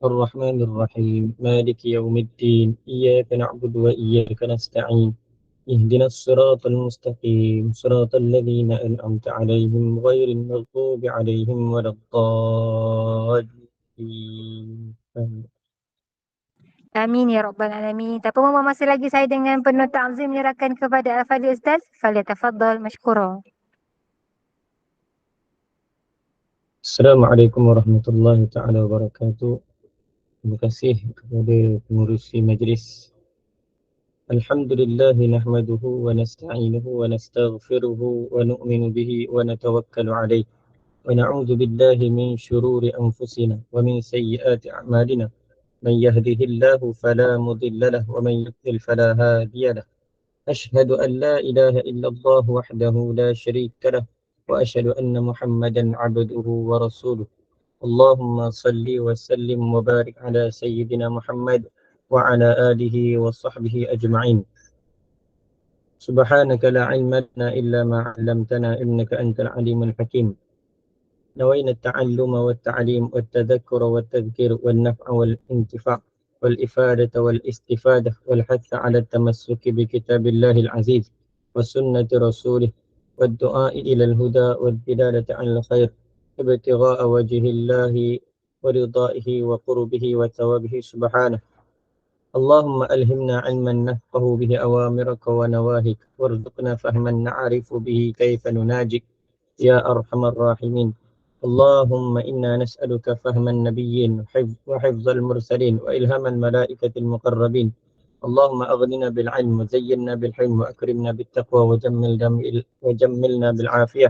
الرحمن الرحيم مالك يوم الدين إياك نعبد وإياك نستعين اهدنا الصراط المستقيم صراط الذين أنعمت عليهم غير المغضوب عليهم ولا الضالين آمين. Amin ya Rabbal Alamin. Tak apa masih lagi saya dengan penuh ta'zim menyerahkan kepada Al-Fadhil Ustaz. Falyatafaddal mashkura. Assalamualaikum warahmatullahi taala wabarakatuh. Terima kasih kepada pengurusi majlis. Alhamdulillah nahmaduhu wa nasta'inuhu wa nastaghfiruhu wa nu'minu bihi wa natawakkalu alayh. ونعوذ بالله من شرور أنفسنا ومن سيئات أعمالنا من يهده الله فلا مضل له ومن يضلل فلا هادي له أشهد أن لا إله إلا الله وحده لا شريك له وأشهد أن محمدا عبده ورسوله اللهم صل وسلم وبارك على سيدنا محمد وعلى آله وصحبه أجمعين سبحانك لا علم لنا إلا ما علمتنا إنك أنت العليم الحكيم نوينا التعلم والتعليم والتذكر والتذكير والنفع والانتفاع والإفادة والاستفادة والحث على التمسك بكتاب الله العزيز وسنة رسوله والدعاء إلى الهدى والدلالة على الخير ابتغاء وجه الله ورضائه وقربه وثوابه سبحانه اللهم ألهمنا علما نفقه به أوامرك ونواهيك وارزقنا فهما نعرف به كيف نناجي يا أرحم الراحمين اللهم إنا نسألك فهم النبيين وحفظ المرسلين وإلهام الملائكة المقربين اللهم أغننا بالعلم وزينا بالحلم وأكرمنا بالتقوى وجملنا بالعافية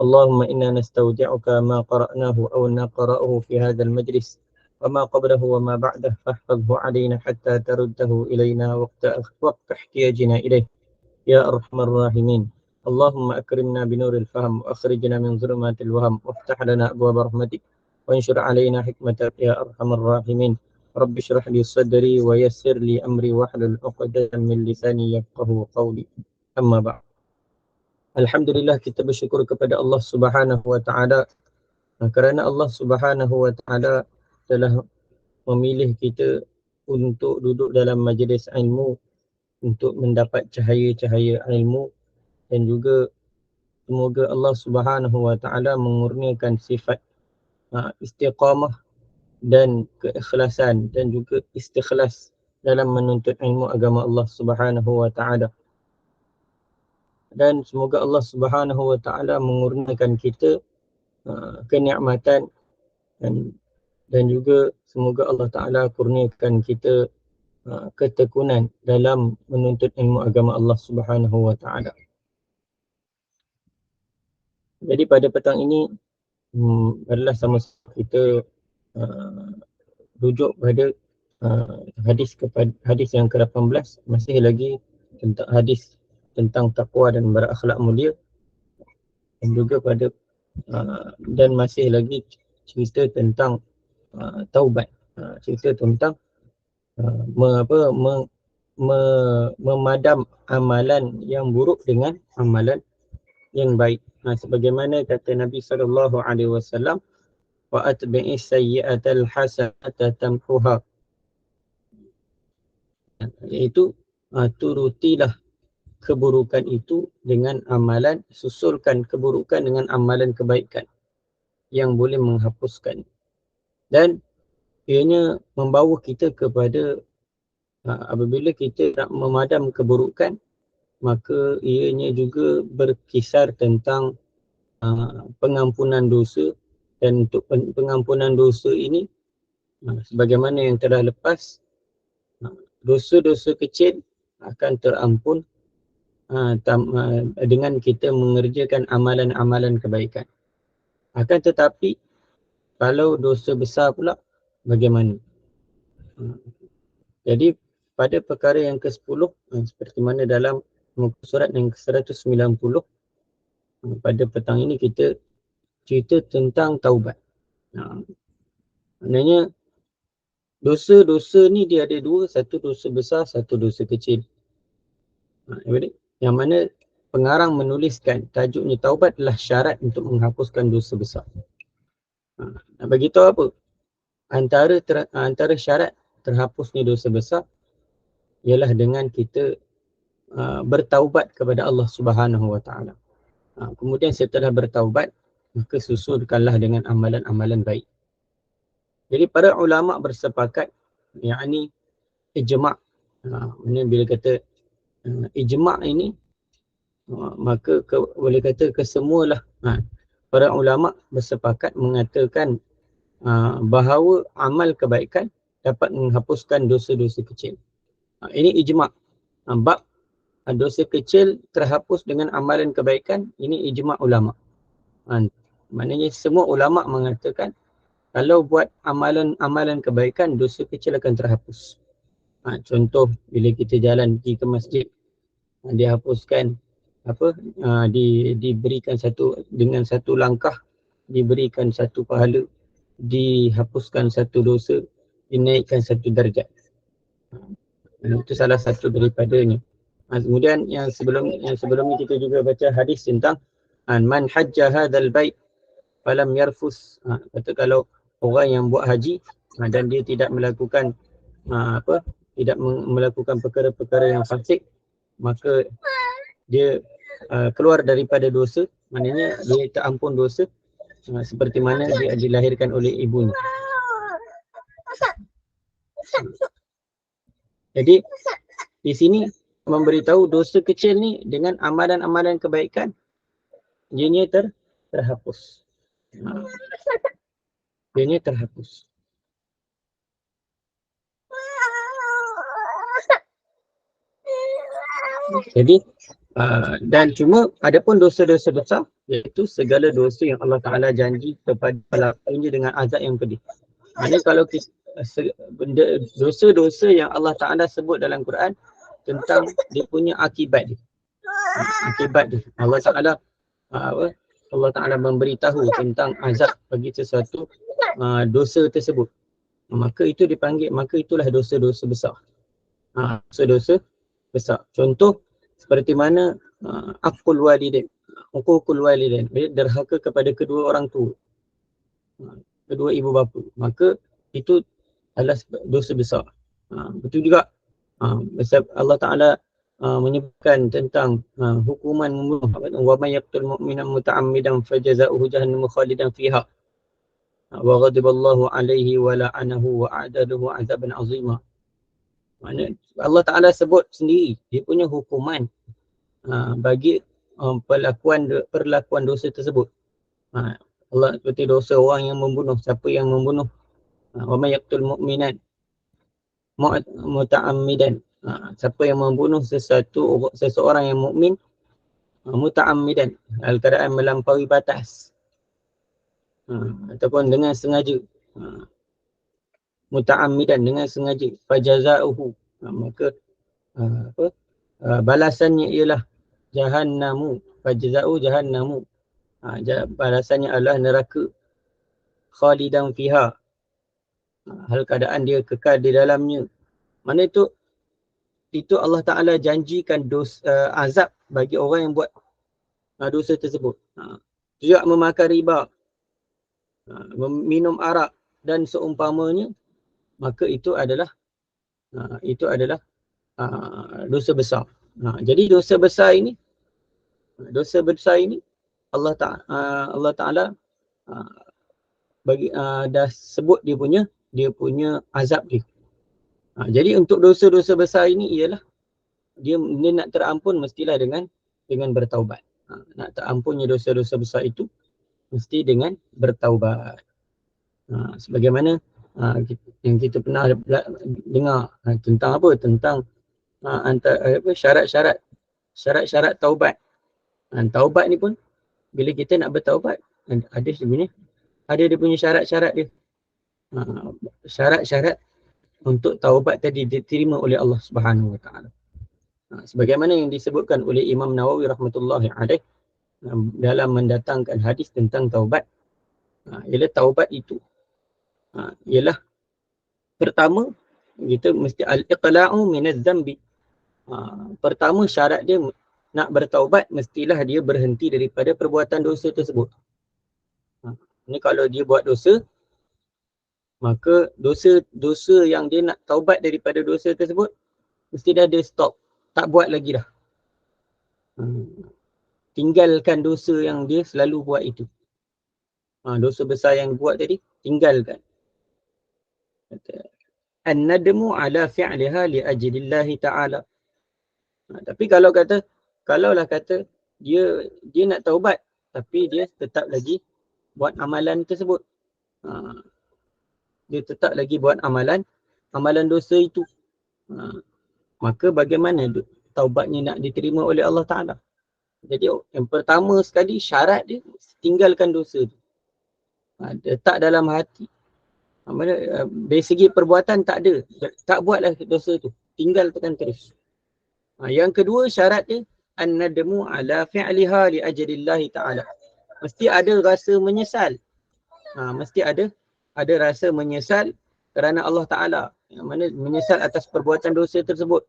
اللهم إنا نستودعك ما قرأناه أو نقرأه في هذا المجلس وما قبله وما بعده فاحفظه علينا حتى ترده إلينا وقت احتياجنا إليه يا أرحم الراحمين اللهم أكرمنا بنور الفهم وأخرجنا من ظلمات الوهم وافتح لنا أبواب رحمتك وانشر علينا حكمتك يا أرحم الراحمين رب اشرح لي صدري ويسر لي أمري واحلل عقدة من لساني يفقه قولي أما بعد Alhamdulillah kita bersyukur kepada Allah Subhanahu wa taala kerana Allah Subhanahu wa taala telah memilih kita untuk duduk dalam majlis ilmu untuk mendapat cahaya-cahaya ilmu dan juga semoga Allah Subhanahu wa taala mengurniakan sifat istiqamah dan keikhlasan dan juga istikhlas dalam menuntut ilmu agama Allah Subhanahu wa taala. Dan semoga Allah Subhanahu wa taala mengurniakan kita kenikmatan dan juga semoga Allah taala kurniakan kita ketekunan dalam menuntut ilmu agama Allah Subhanahu wa taala. Jadi pada petang ini adalah sama-sama kita rujuk pada hadis yang ke-18 masih lagi tentang hadis tentang takwa dan berakhlak mulia dan juga pada dan masih lagi cerita tentang taubat, cerita tentang memadam amalan yang buruk dengan amalan yang baik. Sebagaimana kata Nabi SAW, wa atbi'is sayyi'atal hasanata tamhuha, iaitu turutilah keburukan itu dengan amalan, susulkan keburukan dengan amalan kebaikan yang boleh menghapuskan. Dan ianya membawa kita kepada apabila kita nak memadam keburukan, maka ianya juga berkisar tentang pengampunan dosa. Dan untuk pengampunan dosa ini, sebagaimana yang telah lepas, dosa-dosa kecil akan terampun dengan kita mengerjakan amalan-amalan kebaikan. Akan tetapi kalau dosa besar pula bagaimana? Jadi pada perkara yang ke-10 seperti mana dalam muka surat yang ke-190, pada petang ini kita cerita tentang taubat. Maknanya dosa-dosa ni dia ada dua, satu dosa besar, satu dosa kecil. Yang mana pengarang menuliskan tajuknya taubat adalah syarat untuk menghapuskan dosa besar. Nak bagi tahu apa? antara syarat terhapusnya dosa besar ialah dengan kita bertaubat kepada Allah Subhanahu Wa Taala. Kemudian setelah bertaubat, maka susulkanlah dengan amalan-amalan baik. Jadi para ulama bersepakat, yakni ijma'. Bila kata ijma' ini, maka boleh kata kesemualah para ulama bersepakat mengatakan bahawa amal kebaikan dapat menghapuskan dosa-dosa kecil. Ini ijma'. Bab dosa kecil terhapus dengan amalan kebaikan, ini ijma' ulama. Maknanya semua ulama mengatakan kalau buat amalan kebaikan, dosa kecil akan terhapus. Contoh, bila kita jalan pergi ke masjid, dihapuskan diberikan dengan satu langkah, diberikan satu pahala, dihapuskan satu dosa, dinaikkan satu darjat. Itu salah satu daripadanya. Kemudian yang sebelum ni kita juga baca hadis tentang man hajja hadzal bait falam yarfus. Kata kalau orang yang buat haji dan dia tidak melakukan tidak melakukan perkara-perkara yang fasik, maka dia keluar daripada dosa, maknanya dia terampun dosa seperti mana dia dilahirkan oleh ibunya. Jadi di sini memberitahu dosa kecil ni dengan amalan-amalan kebaikan ianya terhapus. Ianya terhapus. Jadi dan cuma adapun dosa-dosa besar, iaitu segala dosa yang Allah Ta'ala janji kepada pelakunya dengan azab yang pedih. Maksudnya kalau dosa-dosa yang Allah Ta'ala sebut dalam Quran tentang dia punya akibat dia. Akibat dia. Allah Ta'ala memberitahu tentang azab bagi sesuatu dosa tersebut. Maka itulah dosa-dosa besar. Dosa-dosa besar. Contoh seperti mana aqul walidain, uququl walidain, derhaka kepada kedua orang tua, kedua ibu bapa, maka itu adalah dosa besar. Betul juga Allah Ta'ala menyebutkan tentang hukuman membunuh, wa may yaqtul mu'mina muta'ammidan fajaza'uhu jahannamu khalidan fiha wa ghadiballahu alaihi wa la'anahu wa a'adalahu 'adzaban 'azima. Maknanya Allah Ta'ala sebut sendiri dia punya hukuman bagi perlakuan dosa tersebut. Allah seperti dosa orang yang membunuh, siapa yang membunuh wa may yaqtul mu'minan muta'ammidan, siapa yang membunuh seseorang yang mukmin muta'ammidan, dalam keadaan melampaui batas ataupun dengan sengaja, muta'ammidan dengan sengaja, fajaza'uhu, maka balasannya ialah jahannamu, fajaza'u jahannamu, balasannya adalah neraka, khalidan fiha, hal keadaan dia kekal di dalamnya. Mana itu Allah Ta'ala janjikan azab bagi orang yang buat dosa tersebut. Juga memakan riba, minum arak dan seumpamanya, maka itu adalah dosa besar. Jadi dosa besar ini Allah Ta'ala dah sebut dia punya azab dia. Jadi untuk dosa-dosa besar ini ialah dia nak terampun mestilah dengan bertaubat. Nak terampunnya dosa-dosa besar itu mesti dengan bertaubat. Sebagaimana yang kita pernah dengar tentang apa? Tentang syarat-syarat taubat. Taubat ni pun bila kita nak bertaubat ada dia punya syarat-syarat dia. Syarat-syarat untuk taubat tadi diterima oleh Allah Subhanahu Wa Taala. Sebagaimana yang disebutkan oleh Imam Nawawi rahmatullahi alaih dalam mendatangkan hadis tentang taubat, ialah taubat itu ialah pertama kita mesti al-iqla'u minaz zambi. Pertama syarat dia nak bertaubat mestilah dia berhenti daripada perbuatan dosa tersebut. Ini kalau dia buat dosa, Maka dosa yang dia nak taubat daripada dosa tersebut, mesti dah dia stop. Tak buat lagi dah. Tinggalkan dosa yang dia selalu buat itu. Dosa besar yang buat tadi, tinggalkan. An-nadmu ala fi'liha li ajlillahi ta'ala. Tapi kalaulah kata dia nak taubat, tapi dia tetap lagi buat amalan tersebut. Dia tetap lagi buat amalan dosa itu. Maka bagaimana taubatnya nak diterima oleh Allah Ta'ala? Jadi yang pertama sekali syarat dia tinggalkan dosa tu. Letak dalam hati. Dari segi perbuatan tak ada. Tak buatlah dosa tu. Tinggalkan terus. Yang kedua syarat dia an-nadmu ala fi'liha li ajlillahi ta'ala. Mesti ada rasa menyesal. Mesti ada rasa menyesal kerana Allah Ta'ala. Yang mana menyesal atas perbuatan dosa tersebut.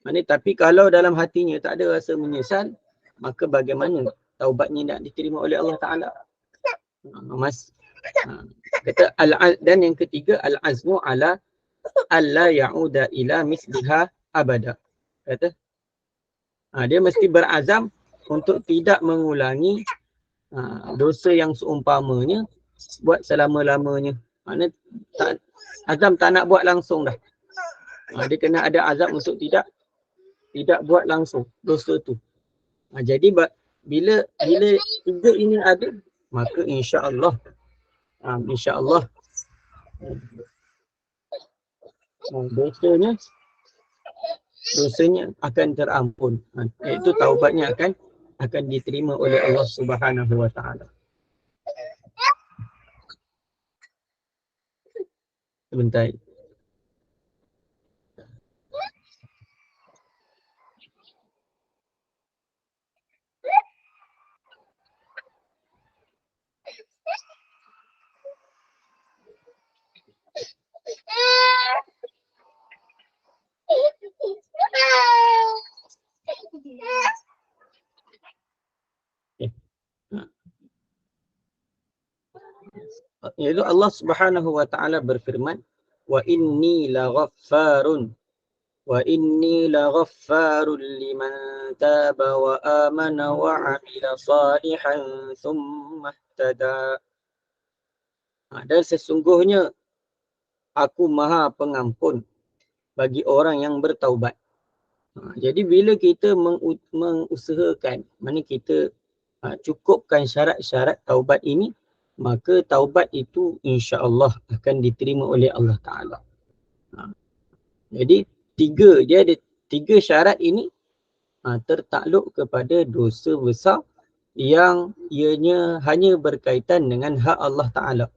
Tapi kalau dalam hatinya tak ada rasa menyesal, maka bagaimana taubatnya nak diterima oleh Allah Ta'ala? Kata dan yang ketiga al-azmu ala alla ya'uda ila misliha abada. Kata dia mesti berazam untuk tidak mengulangi dosa yang seumpamanya buat selama-lamanya. Maknanya azam tak nak buat langsung dah. Dia kena ada azam untuk tidak buat langsung dosa tu. Jadi bila tiga ini ada, maka insya-Allah dosanya akan terampun. Iaitu taubatnya akan diterima oleh Allah Subhanahu wa taala. Sebentar. Yaitu Allah Subhanahu wa taala berfirman, wa inni laghaffarun liman taba wa amana wa amila salihan thumma ihtada. Dan sesungguhnya aku Maha Pengampun bagi orang yang bertaubat. Jadi bila kita mengusahakan, mana kita cukupkan syarat-syarat taubat ini, maka taubat itu insya-Allah akan diterima oleh Allah Ta'ala. Jadi dia ada tiga syarat ini tertakluk kepada dosa besar yang ianya hanya berkaitan dengan hak Allah Ta'ala.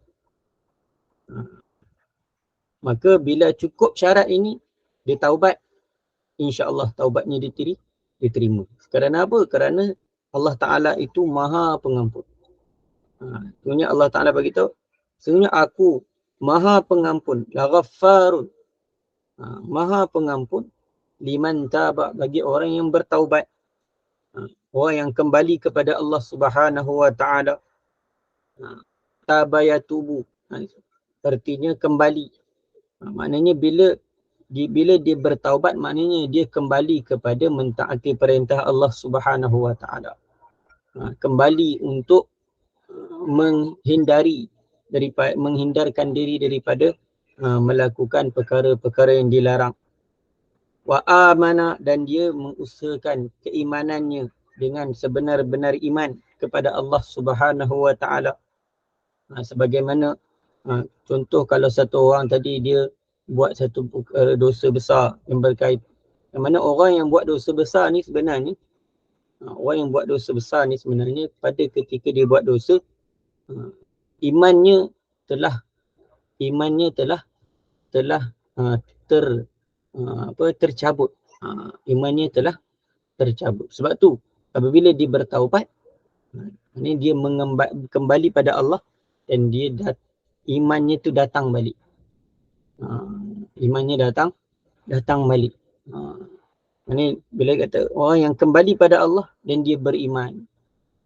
Maka bila cukup syarat ini, dia taubat, insya-Allah taubatnya diterima. Kerana apa? Kerana Allah Ta'ala itu Maha Pengampun. Sebenarnya Allah Ta'ala beritahu, sebenarnya aku Maha Pengampun, Laghaffarun, Maha Pengampun liman taba, bagi orang yang bertaubat, orang yang kembali kepada Allah Subhanahu wa taala. Tabayatubu, artinya kembali. Maknanya bila dia bertaubat, maknanya dia kembali kepada mentaati perintah Allah Subhanahu wa taala. Kembali untuk menghindarkan diri daripada melakukan perkara-perkara yang dilarang. Wa amana, dan dia mengusahakan keimanannya dengan sebenar-benar iman kepada Allah Subhanahu wa taala. Sebagaimana contoh, kalau satu orang tadi dia buat satu dosa besar yang berkait, yang mana orang yang buat dosa besar ni sebenarnya pada ketika dia buat dosa, imannya telah tercabut. Imannya telah tercabut. Sebab tu apabila dia bertaubat, ini dia kembali pada Allah dan imannya tu datang balik. Imannya datang balik. Ini bila kata orang yang kembali pada Allah dan dia beriman,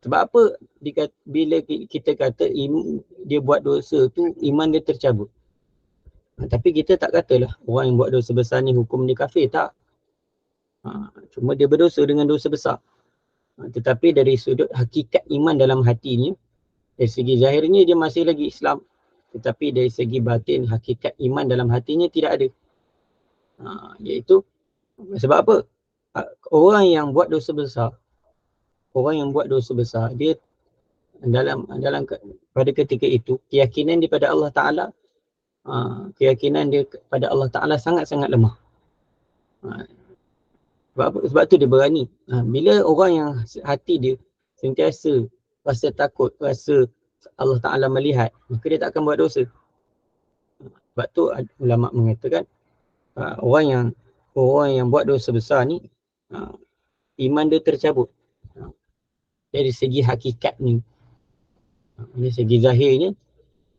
Sebab apa bila kita kata dia buat dosa tu iman dia tercabut. Tapi kita tak katalah orang yang buat dosa besar ni hukum dia kafir, tak. Cuma dia berdosa dengan dosa besar. Tetapi dari sudut hakikat iman dalam hatinya, dari segi zahirnya dia masih lagi Islam. Tetapi dari segi batin, hakikat iman dalam hatinya tidak ada. Iaitu sebab apa? Orang yang buat dosa besar, dia dalam pada ketika itu keyakinan dia pada Allah Ta'ala, keyakinan dia pada Allah Ta'ala sangat-sangat lemah. Sebab tu dia berani. Bila orang yang hati dia sentiasa rasa takut, rasa Allah Ta'ala melihat, maka dia tak akan buat dosa. Sebab tu ulama mengatakan orang yang buat dosa besar ni iman dia tercabut. Dari segi hakikat ni, dari segi zahirnya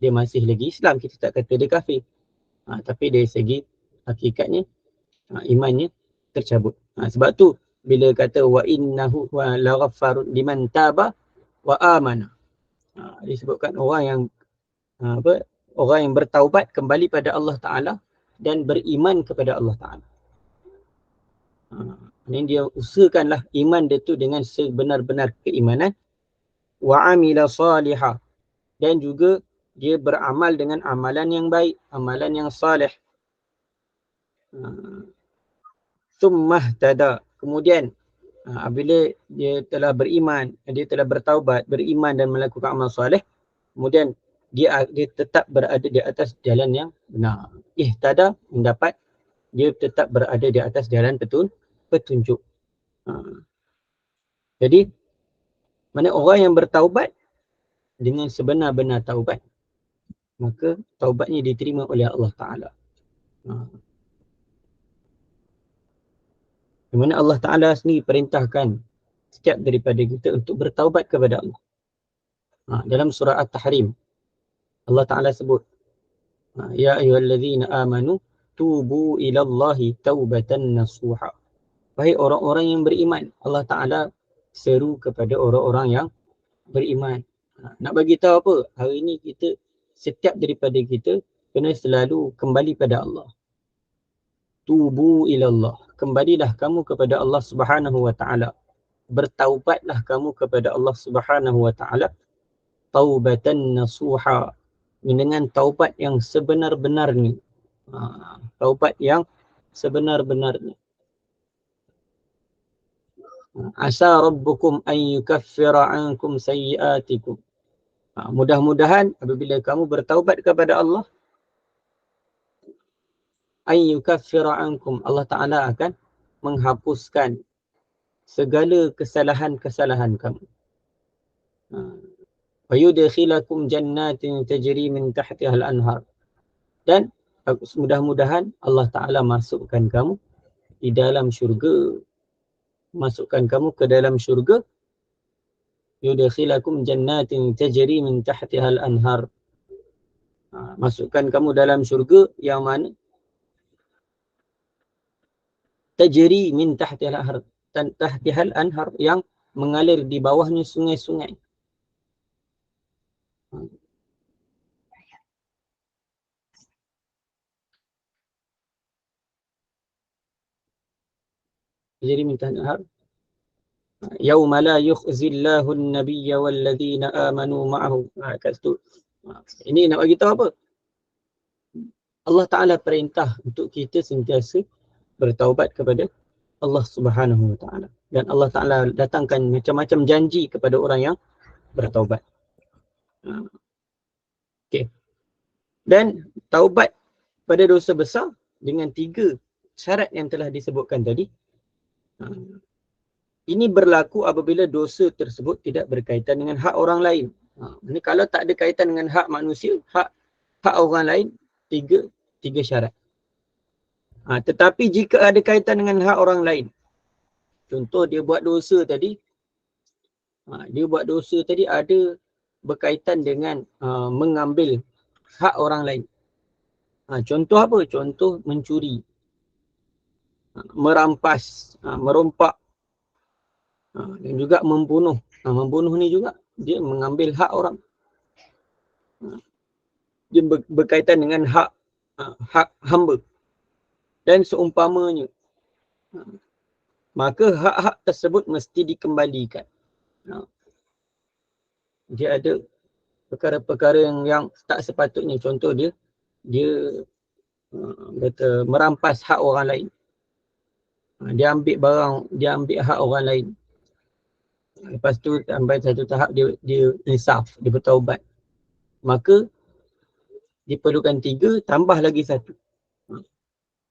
dia masih lagi Islam, kita tak kata dia kafir. Tapi dari segi hakikatnya imannya tercabut. Sebab tu bila kata wa innahu la ghaffarun liman taba wa amana, disebutkan orang yang orang yang bertaubat kembali pada Allah Ta'ala dan beriman kepada Allah Ta'ala. Ini dia usahakanlah iman dia tu dengan sebenar-benar keimanan. Wa amila salihah, dan juga dia beramal dengan amalan yang baik, amalan yang salih. Thummah tada, kemudian apabila dia telah beriman, dia telah bertaubat, beriman dan melakukan amal soleh, kemudian dia tetap berada di atas jalan yang benar. Ihtada, mendapat, dia tetap berada di atas jalan petunjuk. Jadi mana orang yang bertaubat dengan sebenar-benar taubat, maka taubatnya diterima oleh Allah Ta'ala. Di mana Allah Ta'ala sendiri perintahkan setiap daripada kita untuk bertaubat kepada Allah. Dalam surah At-Tahrim, Allah Ta'ala sebut, ya ayyuhallazina amanu tubu ilallahi taubatan nasuha. Wahai orang-orang yang beriman, Allah Ta'ala seru kepada orang-orang yang beriman. Nak bagi tahu apa? Hari ini setiap daripada kita kena selalu kembali pada Allah. Tubu ilallah, kembalilah kamu kepada Allah Subhanahu wa Ta'ala. Bertaubatlah kamu kepada Allah Subhanahu wa Ta'ala. Taubatan nasuha, dengan taubat yang sebenar-benarnya. Taubat yang sebenar-benarnya. Asa rabbukum an yukaffira ankum sayyiatikum. Mudah-mudahan apabila kamu bertaubat kepada Allah, an yukaffira ankum, Allah Ta'ala akan menghapuskan segala kesalahan-kesalahan kamu. Wa yudkhilakum jannatin tajri min tahtiha al-anhar, dan mudah-mudahan Allah Ta'ala masukkan kamu di dalam syurga, masukkan kamu ke dalam syurga. Yudkhilakum jannatin tajri min tahtiha al-anhar, masukkan kamu dalam syurga yang mana tajri min tahtiha al-anhar, tahtiha al-anhar, yang mengalir di bawahnya sungai-sungai. Tajri min tahtiha al-anhar yauma la yukhzillahu an-nabiyya walladzina amanu ma'ahu. Kat situ. Ini nak bagi tahu apa? Allah Ta'ala perintah untuk kita sentiasa bertaubat kepada Allah Subhanahu wa Ta'ala. Dan Allah Ta'ala datangkan macam-macam janji kepada orang yang bertaubat. Okey. Dan taubat pada dosa besar dengan 3 syarat yang telah disebutkan tadi. Ini berlaku apabila dosa tersebut tidak berkaitan dengan hak orang lain. Ini kalau tak ada kaitan dengan hak manusia, hak orang lain, 3 syarat. Tetapi jika ada kaitan dengan hak orang lain, contoh dia buat dosa tadi, ada berkaitan dengan mengambil hak orang lain. Contoh apa? Contoh mencuri, merampas, merompak, dan juga membunuh Membunuh ni juga dia mengambil hak orang. Dia berkaitan dengan hak hamba dan seumpamanya. Maka hak-hak tersebut mesti dikembalikan. Dia ada perkara-perkara yang tak sepatutnya. Contoh dia kata merampas hak orang lain. Dia ambil hak orang lain. Lepas tu sampai satu tahap dia insaf, dia bertaubat. Maka diperlukan 3 tambah lagi 1.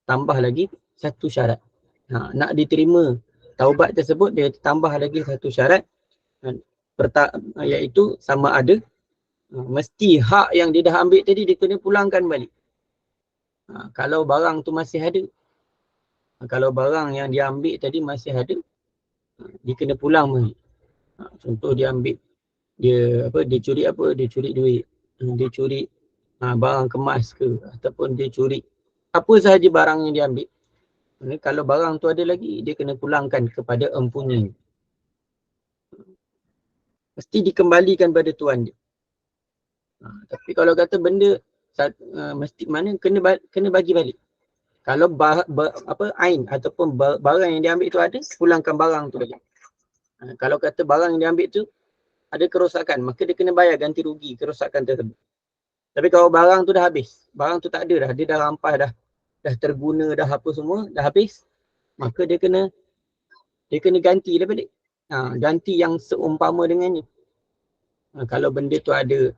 Tambah lagi 1 syarat. Nak diterima taubat tersebut, dia tambah lagi 1 syarat, iaitu sama ada mesti hak yang dia dah ambil tadi dia kena pulangkan balik. Kalau barang tu masih ada, kalau barang yang dia ambil tadi masih ada, dia kena pulang balik. Contoh dia ambil, dia curi apa? Dia curi duit, dia curi barang kemas ke, ataupun dia curi apa sahaja barang yang dia ambil. Kalau barang tu ada lagi, dia kena pulangkan kepada empunya. Mesti dikembalikan pada tuan dia. Tapi kalau kata benda mesti mana kena bagi balik. Kalau ain ataupun barang yang dia ambil tu ada, pulangkan barang tu balik. Kalau kata barang yang dia ambil tu ada kerosakan, maka dia kena bayar ganti rugi kerosakan tersebut. Tapi kalau barang tu dah habis, barang tu tak ada dah, dia dah rampas dah terguna dah, apa semua dah habis, maka dia kena ganti dia balik. Ganti yang seumpama dengannya. Kalau benda tu ada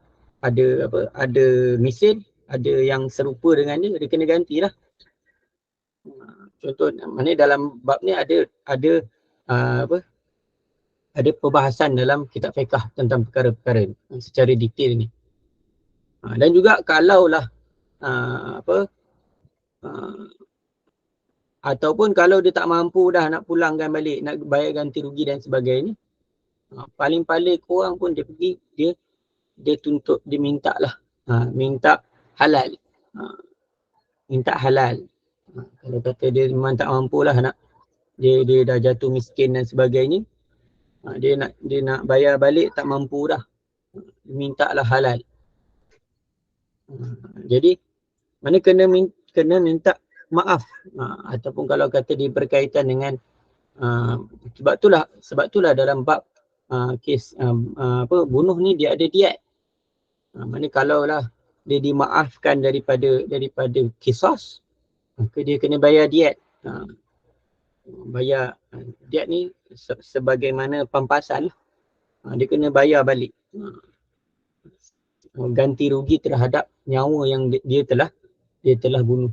mesin, ada yang serupa dengannya, dia kena gantilah. Contoh, mana dalam bab ni ada perbahasan dalam kitab fiqh tentang perkara-perkara secara detail ni. Dan juga kalaulah ataupun kalau dia tak mampu dah nak pulangkan balik, nak bayar ganti rugi dan sebagainya, paling-paling kurang pun dia pergi, dia tuntut, dia minta lah, minta halal. Minta halal. Kalau kata dia memang tak mampu lah, dia dah jatuh miskin dan sebagainya, dia nak bayar balik tak mampu dah, minta lah halal. Jadi mana kena minta maaf. Ataupun kalau kata dia berkaitan dengan sebab itulah dalam bab kes bunuh ni dia ada diat. Mana kalaulah dia dimaafkan daripada qisas, maka dia kena bayar diat. Bayar diat ni sebagaimana pampasan, dia kena bayar balik ganti rugi terhadap nyawa yang dia telah bunuh.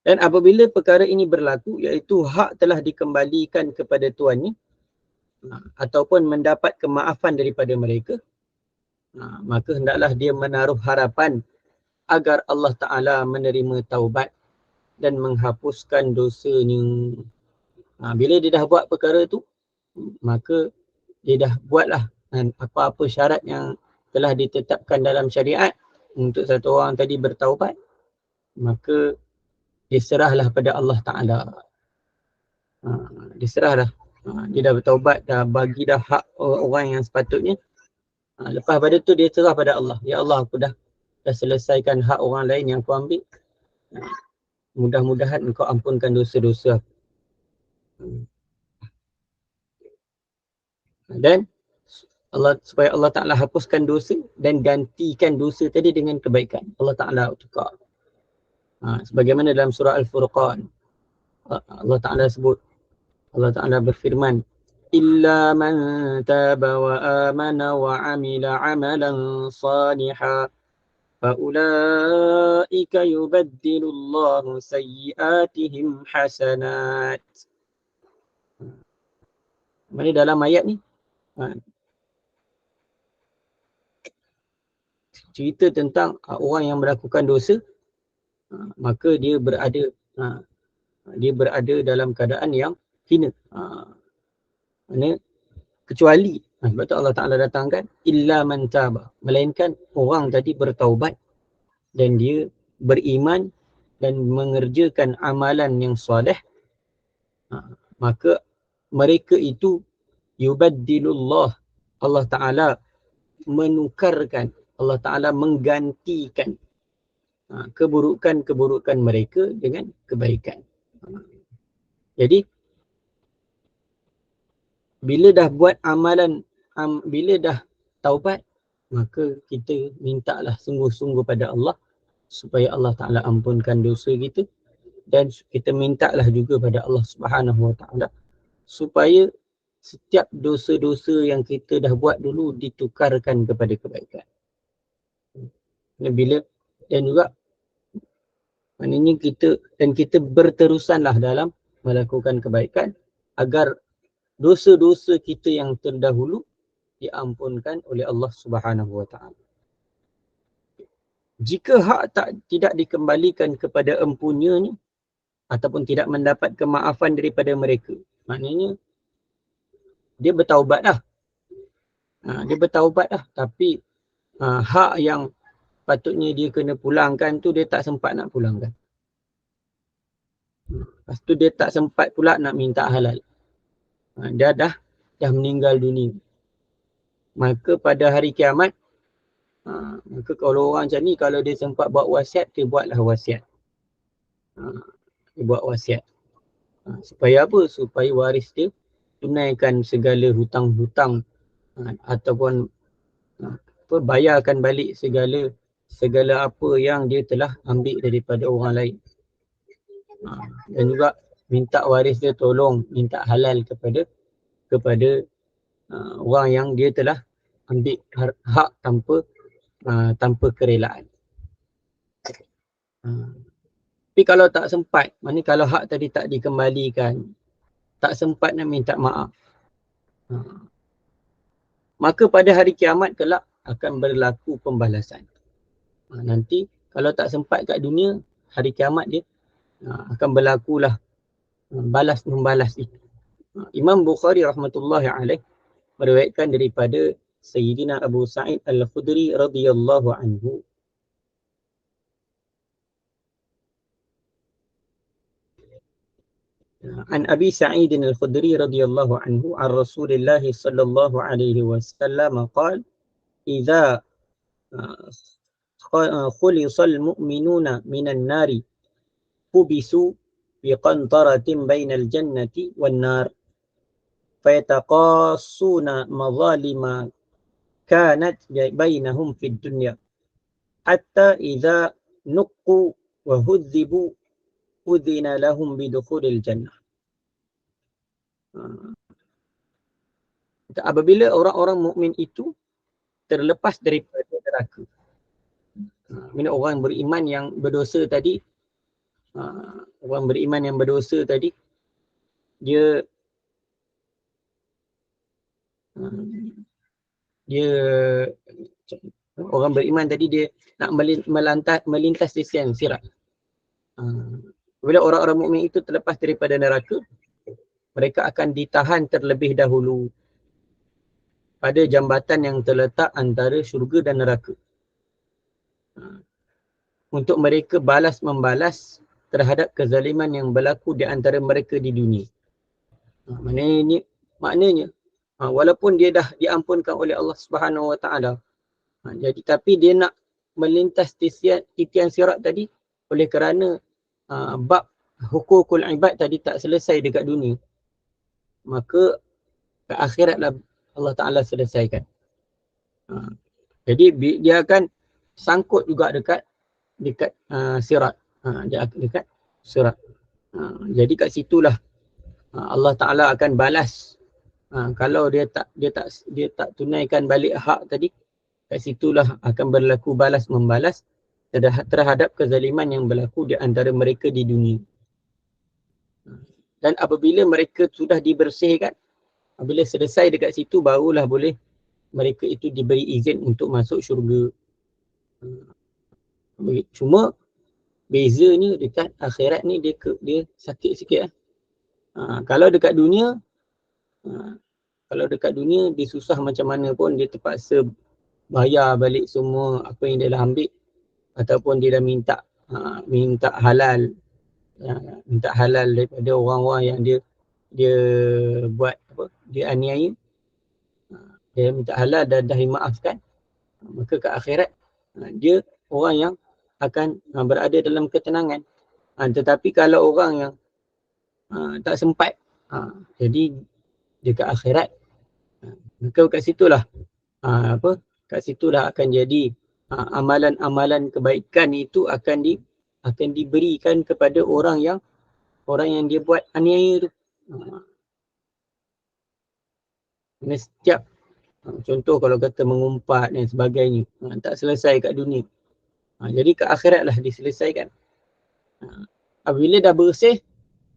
Dan apabila perkara ini berlaku, iaitu hak telah dikembalikan kepada tuannya ataupun mendapat kemaafan daripada mereka, maka hendaklah dia menaruh harapan agar Allah Ta'ala menerima taubat dan menghapuskan dosanya. Bila dia dah buat perkara tu, maka dia dah buatlah apa-apa syarat yang telah ditetapkan dalam syariat untuk satu orang tadi bertaubat, maka diserahlah pada Allah Ta'ala. Diserahlah. Dia dah bertaubat, dah bagi dah hak orang yang sepatutnya. Lepas pada tu dia serah pada Allah. Ya Allah, aku dah selesaikan hak orang lain yang aku ambil. Mudah-mudahan engkau ampunkan dosa-dosa aku. Dan supaya Allah Ta'ala hapuskan dosa dan gantikan dosa tadi dengan kebaikan. Allah Ta'ala tukar. Sebagaimana dalam surah Al-Furqan, Allah Ta'ala sebut, Allah Ta'ala berfirman, illa man taba wa amana wa amila amalan salihan fa ulaika yubaddilu Allahu sayyiatihim hasanat. Mana dalam ayat ni cerita tentang orang yang melakukan dosa, maka dia berada dalam keadaan yang hina. Kecuali sebab tu Allah Ta'ala datangkan illa man taba, melainkan orang tadi bertaubat dan dia beriman dan mengerjakan amalan yang soleh, maka mereka itu yubaddilullah, Allah Ta'ala menukarkan, Allah Ta'ala menggantikan keburukan-keburukan mereka dengan kebaikan. Jadi bila dah buat amalan, bila dah taubat, maka kita mintalah sungguh-sungguh pada Allah supaya Allah Ta'ala ampunkan dosa kita, dan kita mintalah juga pada Allah Subhanahu Wa Ta'ala supaya setiap dosa-dosa yang kita dah buat dulu ditukarkan kepada kebaikan. Dan juga maknanya kita berterusanlah dalam melakukan kebaikan agar dosa-dosa kita yang terdahulu diampunkan oleh Allah Subhanahu Wa Ta'ala. Jika hak tidak dikembalikan kepada empunyanya ataupun tidak mendapat kemaafan daripada mereka, maknanya dia bertaubat dah. Dia bertaubat dah, tapi hak yang patutnya dia kena pulangkan tu dia tak sempat nak pulangkan. Lepas tu dia tak sempat pula nak minta halal. Dia dah meninggal dunia. Maka pada hari kiamat, maka kalau orang macam ni, kalau dia sempat buat wasiat, dia buatlah wasiat. Dia buat wasiat. Supaya apa? Supaya waris dia tunaikan segala hutang-hutang ataupun bayarkan balik segala apa yang dia telah ambil daripada orang lain. Dan juga minta waris dia tolong minta halal kepada orang yang dia telah ambil hak tanpa kerelaan. Tapi kalau tak sempat, maknanya kalau hak tadi tak dikembalikan, tak sempat nak minta maaf, maka pada hari kiamat kelak akan berlaku pembalasan. Nanti kalau tak sempat kat dunia, hari kiamat dia akan berlakulah balas-membalas itu. Imam Bukhari rahmatullahi alaih meriwayatkan daripada Sayyidina Abu Sa'id Al-Khudri radhiyallahu anhu. An Abi Sa'id Al-Khudri radhiyallahu anhu an Rasulillah sallallahu alaihi wasallam qala idza khulisal mu'minuna minan nari kubisu biqantaratin bainal jannati wan nar fayataqassuna mazalima kanat bainahum fid dunya hatta idza nuqqu wa hudhibu udhina lahum bidukhulil jannah. Apabila orang-orang mukmin itu terlepas daripada neraka, bila orang beriman yang berdosa tadi, dia orang beriman tadi dia nak melintas di siang sirat. Bila orang-orang mukmin itu terlepas daripada neraka, mereka akan ditahan terlebih dahulu pada jambatan yang terletak antara syurga dan neraka, untuk mereka balas-membalas terhadap kezaliman yang berlaku di antara mereka di dunia. Maknanya walaupun dia dah diampunkan oleh Allah Subhanahu Wa Ta'ala, jadi tapi dia nak melintas titian sirat tadi, oleh kerana bab hukukul ibad tadi tak selesai dekat dunia, maka ke akhiratlah Allah Ta'ala selesaikan. Jadi dia akan sangkut juga dekat sirat. Dekat sirat. Jadi kat situlah Allah Ta'ala akan balas. Kalau dia tak tunaikan balik hak tadi, kat situlah akan berlaku balas membalas terhadap kezaliman yang berlaku di antara mereka di dunia. Dan apabila mereka sudah dibersihkan, apabila selesai dekat situ, barulah boleh mereka itu diberi izin untuk masuk syurga. Cuma bezanya dekat akhirat ni dia sakit sikit. Kalau dekat dunia dia susah macam mana pun, dia terpaksa bayar balik semua apa yang dia dah ambil, ataupun dia dah minta minta halal, minta halal daripada orang-orang yang dia buat apa, dia aniaya, dia minta halal dan dah dimaafkan, maka ke akhirat dia orang yang akan berada dalam ketenangan. Tetapi kalau orang yang tak sempat, jadi dia ke akhirat, maka kat situlah kat situlah akan jadi amalan-amalan kebaikan itu akan diberikan kepada orang yang dia buat aniaya tu. Setiap contoh kalau kata mengumpat dan sebagainya, tak selesai kat dunia, jadi ke akhirat lah diselesaikan. Apabila dah bersih,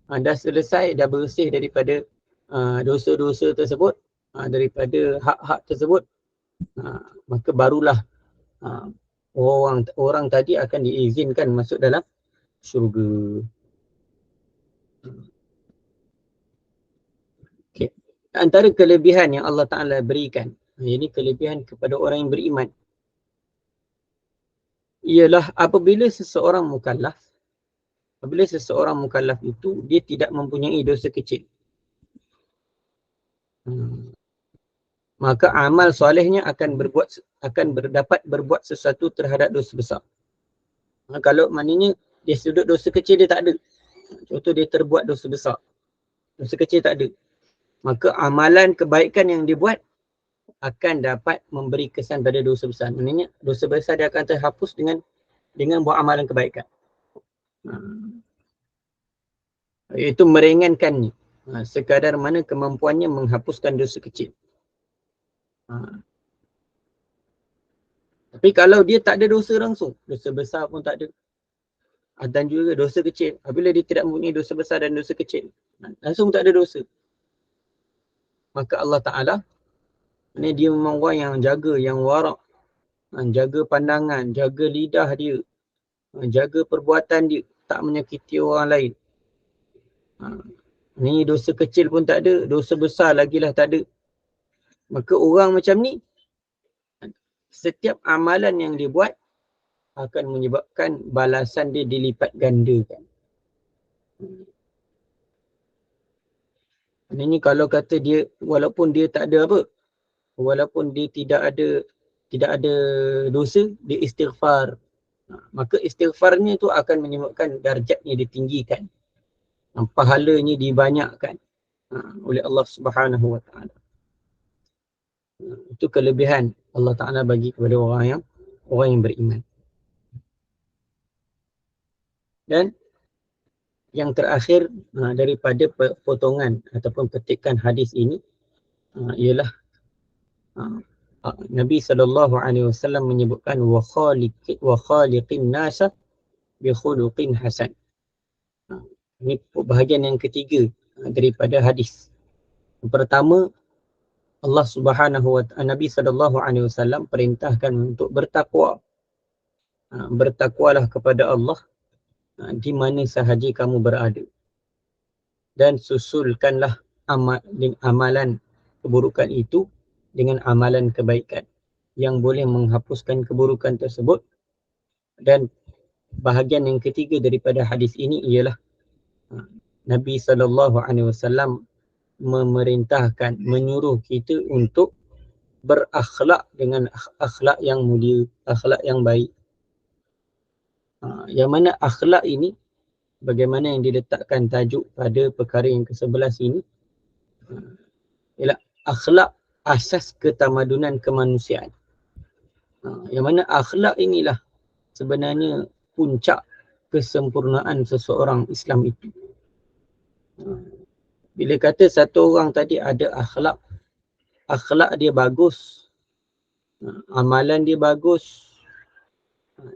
dah selesai, dah bersih daripada dosa-dosa tersebut, daripada hak-hak tersebut, maka barulah orang tadi akan diizinkan masuk dalam syurga. Okay. Antara kelebihan yang Allah Ta'ala berikan, ini kelebihan kepada orang yang beriman, ialah apabila seseorang mukallaf itu dia tidak mempunyai dosa kecil, maka amal solehnya akan dapat berbuat sesuatu terhadap dosa besar. Kalau maknanya dia sudut dosa kecil dia tak ada, contoh dia terbuat dosa besar, dosa kecil tak ada, maka amalan kebaikan yang dia buat akan dapat memberi kesan pada dosa besar. Maknanya dosa besar dia akan terhapus dengan buat amalan kebaikan. Itu meringankannya, sekadar mana kemampuannya menghapuskan dosa kecil. Tapi kalau dia tak ada dosa langsung, dosa besar pun tak ada, dan juga dosa kecil, apabila dia tidak mempunyai dosa besar dan dosa kecil, langsung tak ada dosa, maka Allah Ta'ala, ini dia memang orang yang jaga, yang warak, jaga pandangan, jaga lidah dia, jaga perbuatan dia, tak menyakiti orang lain. Ni dosa kecil pun tak ada, dosa besar lagilah tak ada. Maka orang macam ni, setiap amalan yang dia buat akan menyebabkan balasan dia dilipat gandakan. Ini kalau kata dia, walaupun dia tak ada apa, walaupun dia tidak ada dosa, dia istighfar, maka istighfarnya tu akan menyebabkan darjatnya ditinggikan, pahalanya dibanyakkan oleh Allah Subhanahu Wa Taala. Itu kelebihan Allah Ta'ala bagi kepada orang yang beriman. Dan yang terakhir daripada potongan ataupun petikan hadis ini ialah Nabi SAW menyebutkan wa khaliqin nasa bi khuluqin hasan. Ini bahagian yang ketiga daripada hadis. Yang pertama, Allah Subhanahu Wa Taala, Nabi SAW perintahkan untuk bertakwa. Bertakwalah kepada Allah di mana sahaja kamu berada, dan susulkanlah amalan keburukan itu dengan amalan kebaikan yang boleh menghapuskan keburukan tersebut. Dan bahagian yang ketiga daripada hadis ini ialah Nabi SAW memerintahkan, menyuruh kita untuk berakhlak dengan akhlak yang mulia, akhlak yang baik. Yang mana akhlak ini, bagaimana yang diletakkan tajuk pada perkara yang ke-11 ini, ialah akhlak asas ketamadunan kemanusiaan. Yang mana akhlak inilah sebenarnya puncak kesempurnaan seseorang Islam itu. Bila kata satu orang tadi ada akhlak, akhlak dia bagus, amalan dia bagus,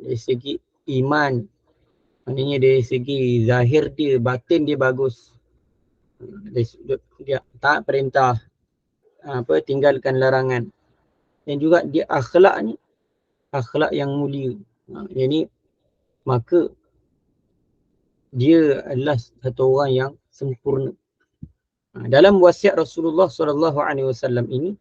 dari segi iman, maknanya dari segi zahir dia, batin dia bagus, dia taat perintah, tinggalkan larangan, dan juga dia akhlak ni akhlak yang mulia, ini maka dia adalah satu orang yang sempurna. Dalam wasiat Rasulullah SAW ini,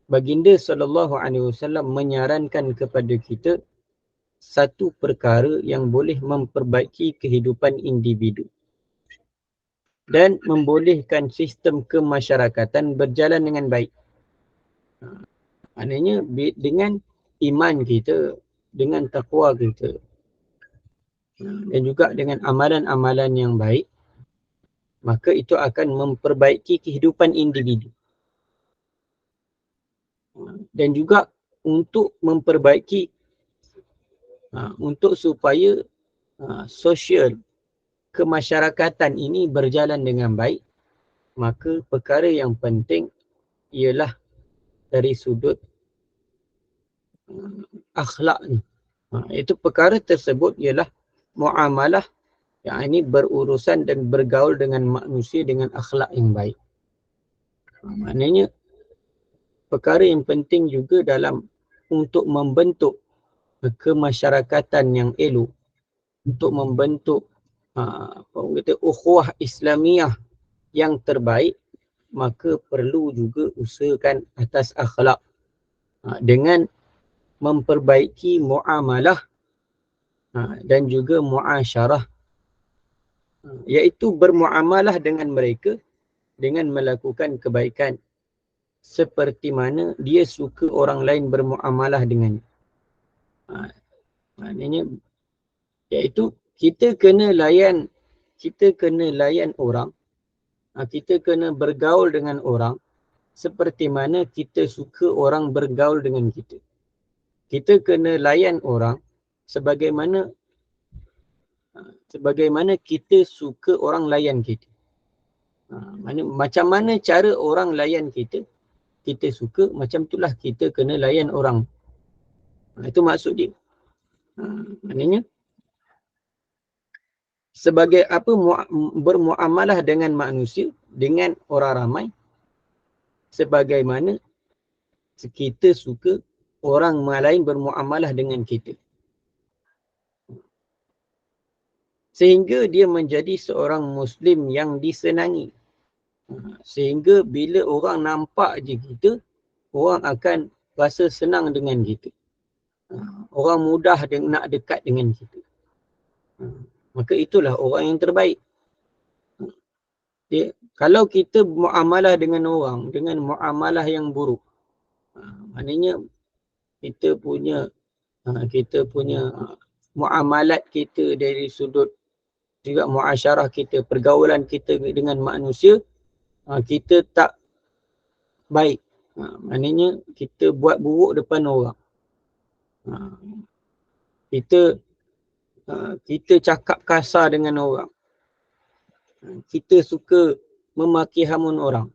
baginda SAW menyarankan kepada kita satu perkara yang boleh memperbaiki kehidupan individu dan membolehkan sistem kemasyarakatan berjalan dengan baik. Maknanya dengan iman kita, dengan takwa kita, dan juga dengan amalan-amalan yang baik, maka itu akan memperbaiki kehidupan individu. Dan juga untuk memperbaiki, untuk supaya sosial kemasyarakatan ini berjalan dengan baik, maka perkara yang penting ialah dari sudut akhlak ni. Itu perkara tersebut ialah muamalah, yang ini berurusan dan bergaul dengan manusia dengan akhlak yang baik. Maknanya perkara yang penting juga dalam untuk membentuk kemasyarakatan yang elok, untuk membentuk ukhuwah Islamiyah yang terbaik, maka perlu juga usahakan atas akhlak dengan memperbaiki muamalah dan juga muasyarah, iaitu bermuamalah dengan mereka dengan melakukan kebaikan seperti mana dia suka orang lain bermuamalah dengannya. Maknanya iaitu kita kena layan orang, kita kena bergaul dengan orang seperti mana kita suka orang bergaul dengan kita. Kita kena layan orang sebagaimana kita suka orang layan kita. Macam mana cara orang layan kita, kita suka, macam itulah kita kena layan orang. Itu maksud dia. Maknanya sebagai apa bermuamalah dengan manusia, dengan orang ramai, sebagaimana kita suka orang lain bermuamalah dengan kita. Sehingga dia menjadi seorang Muslim yang disenangi. Sehingga bila orang nampak je kita, orang akan rasa senang dengan kita. Orang mudah nak dekat dengan kita. Maka itulah orang yang terbaik. Kalau kita muamalah dengan orang dengan muamalah yang buruk, maknanya kita punya muamalat kita dari sudut juga muasyarah kita, pergaulan kita dengan manusia, kita tak baik. Maknanya kita buat buruk depan orang. Kita cakap kasar dengan orang. Kita suka memaki hamun orang.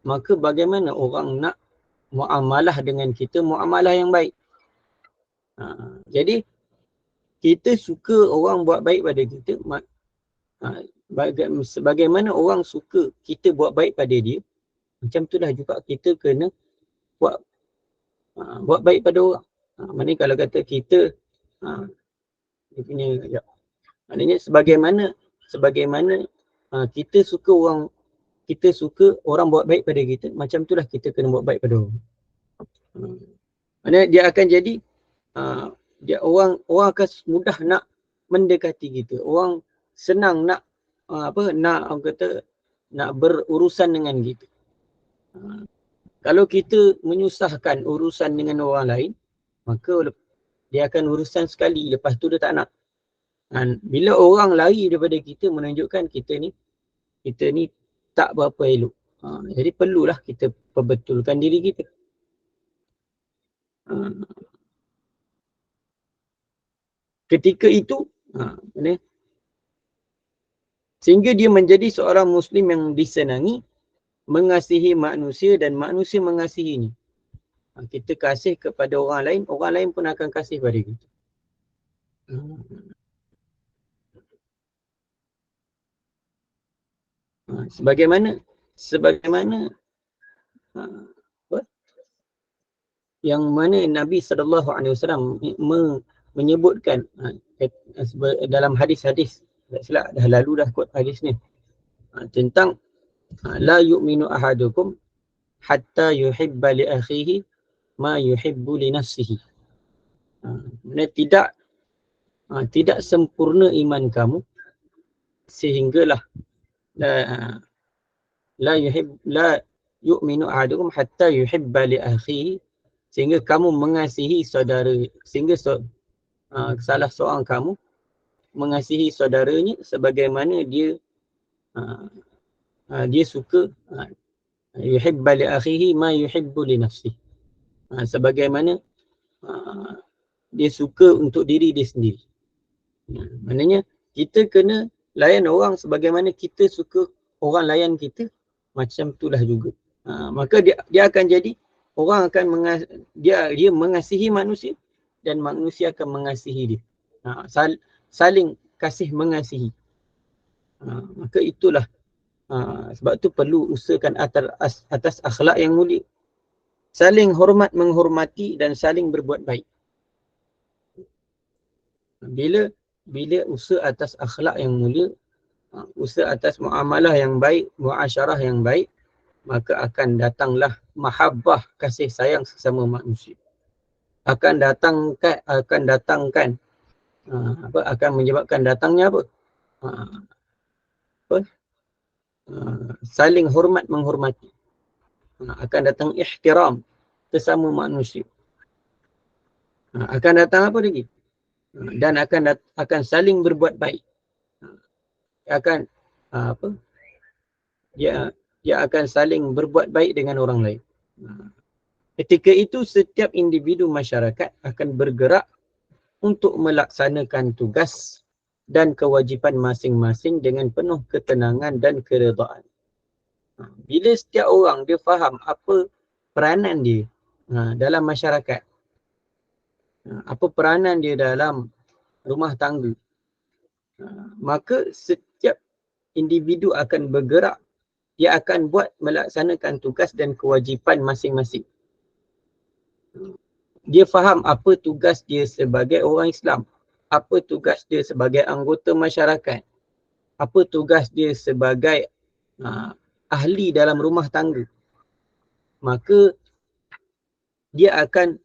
Maka bagaimana orang nak muamalah dengan kita, muamalah yang baik? Jadi kita suka orang buat baik pada kita, sebagaimana orang suka kita buat baik pada dia, macam itulah juga kita kena buat baik pada orang. Maknanya kalau kata kita maknanya sebagaimana kita suka orang buat baik pada kita, macam itulah kita kena buat baik pada orang. Maknanya dia akan jadi orang akan mudah nak mendekati kita. Orang senang nak nak berurusan dengan kita. Kalau kita menyusahkan urusan dengan orang lain, maka dia akan urusan sekali, lepas tu dia tak nak. Bila orang lari daripada kita, menunjukkan kita ni tak berapa elok. Jadi perlulah kita perbetulkan diri kita. Ketika itu, sehingga dia menjadi seorang Muslim yang disenangi, mengasihi manusia dan manusia mengasihinya. Kita kasih kepada orang lain pun akan kasih pada kita. Sebagaimana yang mana Nabi SAW menyebutkan dalam hadis-hadis, tak silap dah lalu dah kot hadis ni, tentang la yu'minu ahadukum hatta yuhibba li akhihi ma yuhibbu li nafsihi. Tidak tidak sempurna iman kamu sehinggalah la yu'minu ahadukum hatta yuhibba li akhihi, sehingga kamu mengasihi saudara, sehingga salah seorang kamu mengasihi saudaranya sebagaimana dia dia suka yuhibba li akhihi ma yuhibbu li nafsihi, sebagaimana dia suka untuk diri dia sendiri. Maknanya kita kena layan orang sebagaimana kita suka orang layan kita, macam itulah juga. Maka dia akan jadi orang akan dia mengasihi manusia dan manusia akan mengasihi dia. Saling kasih mengasihi. Maka itulah sebab tu perlu usahakan atas akhlak yang mulia. Saling hormat menghormati dan saling berbuat baik. Bila usaha atas akhlak yang mulia, usaha atas muamalah yang baik, muasyarah yang baik, maka akan datanglah mahabbah, kasih sayang sesama manusia. Akan menyebabkan datangnya apa? Saling hormat menghormati. Akan datang ihtiram sesama manusia. Akan datang apa lagi? Dan akan saling berbuat baik. Dia akan saling berbuat baik dengan orang lain. Ketika itu setiap individu masyarakat akan bergerak untuk melaksanakan tugas dan kewajipan masing-masing dengan penuh ketenangan dan keredaan. Bila setiap orang dia faham apa peranan dia dalam masyarakat, apa peranan dia dalam rumah tangga, maka setiap individu akan bergerak, dia akan buat melaksanakan tugas dan kewajipan masing-masing. Dia faham apa tugas dia sebagai orang Islam, apa tugas dia sebagai anggota masyarakat, apa tugas dia sebagai ahli dalam rumah tangga. Maka dia akan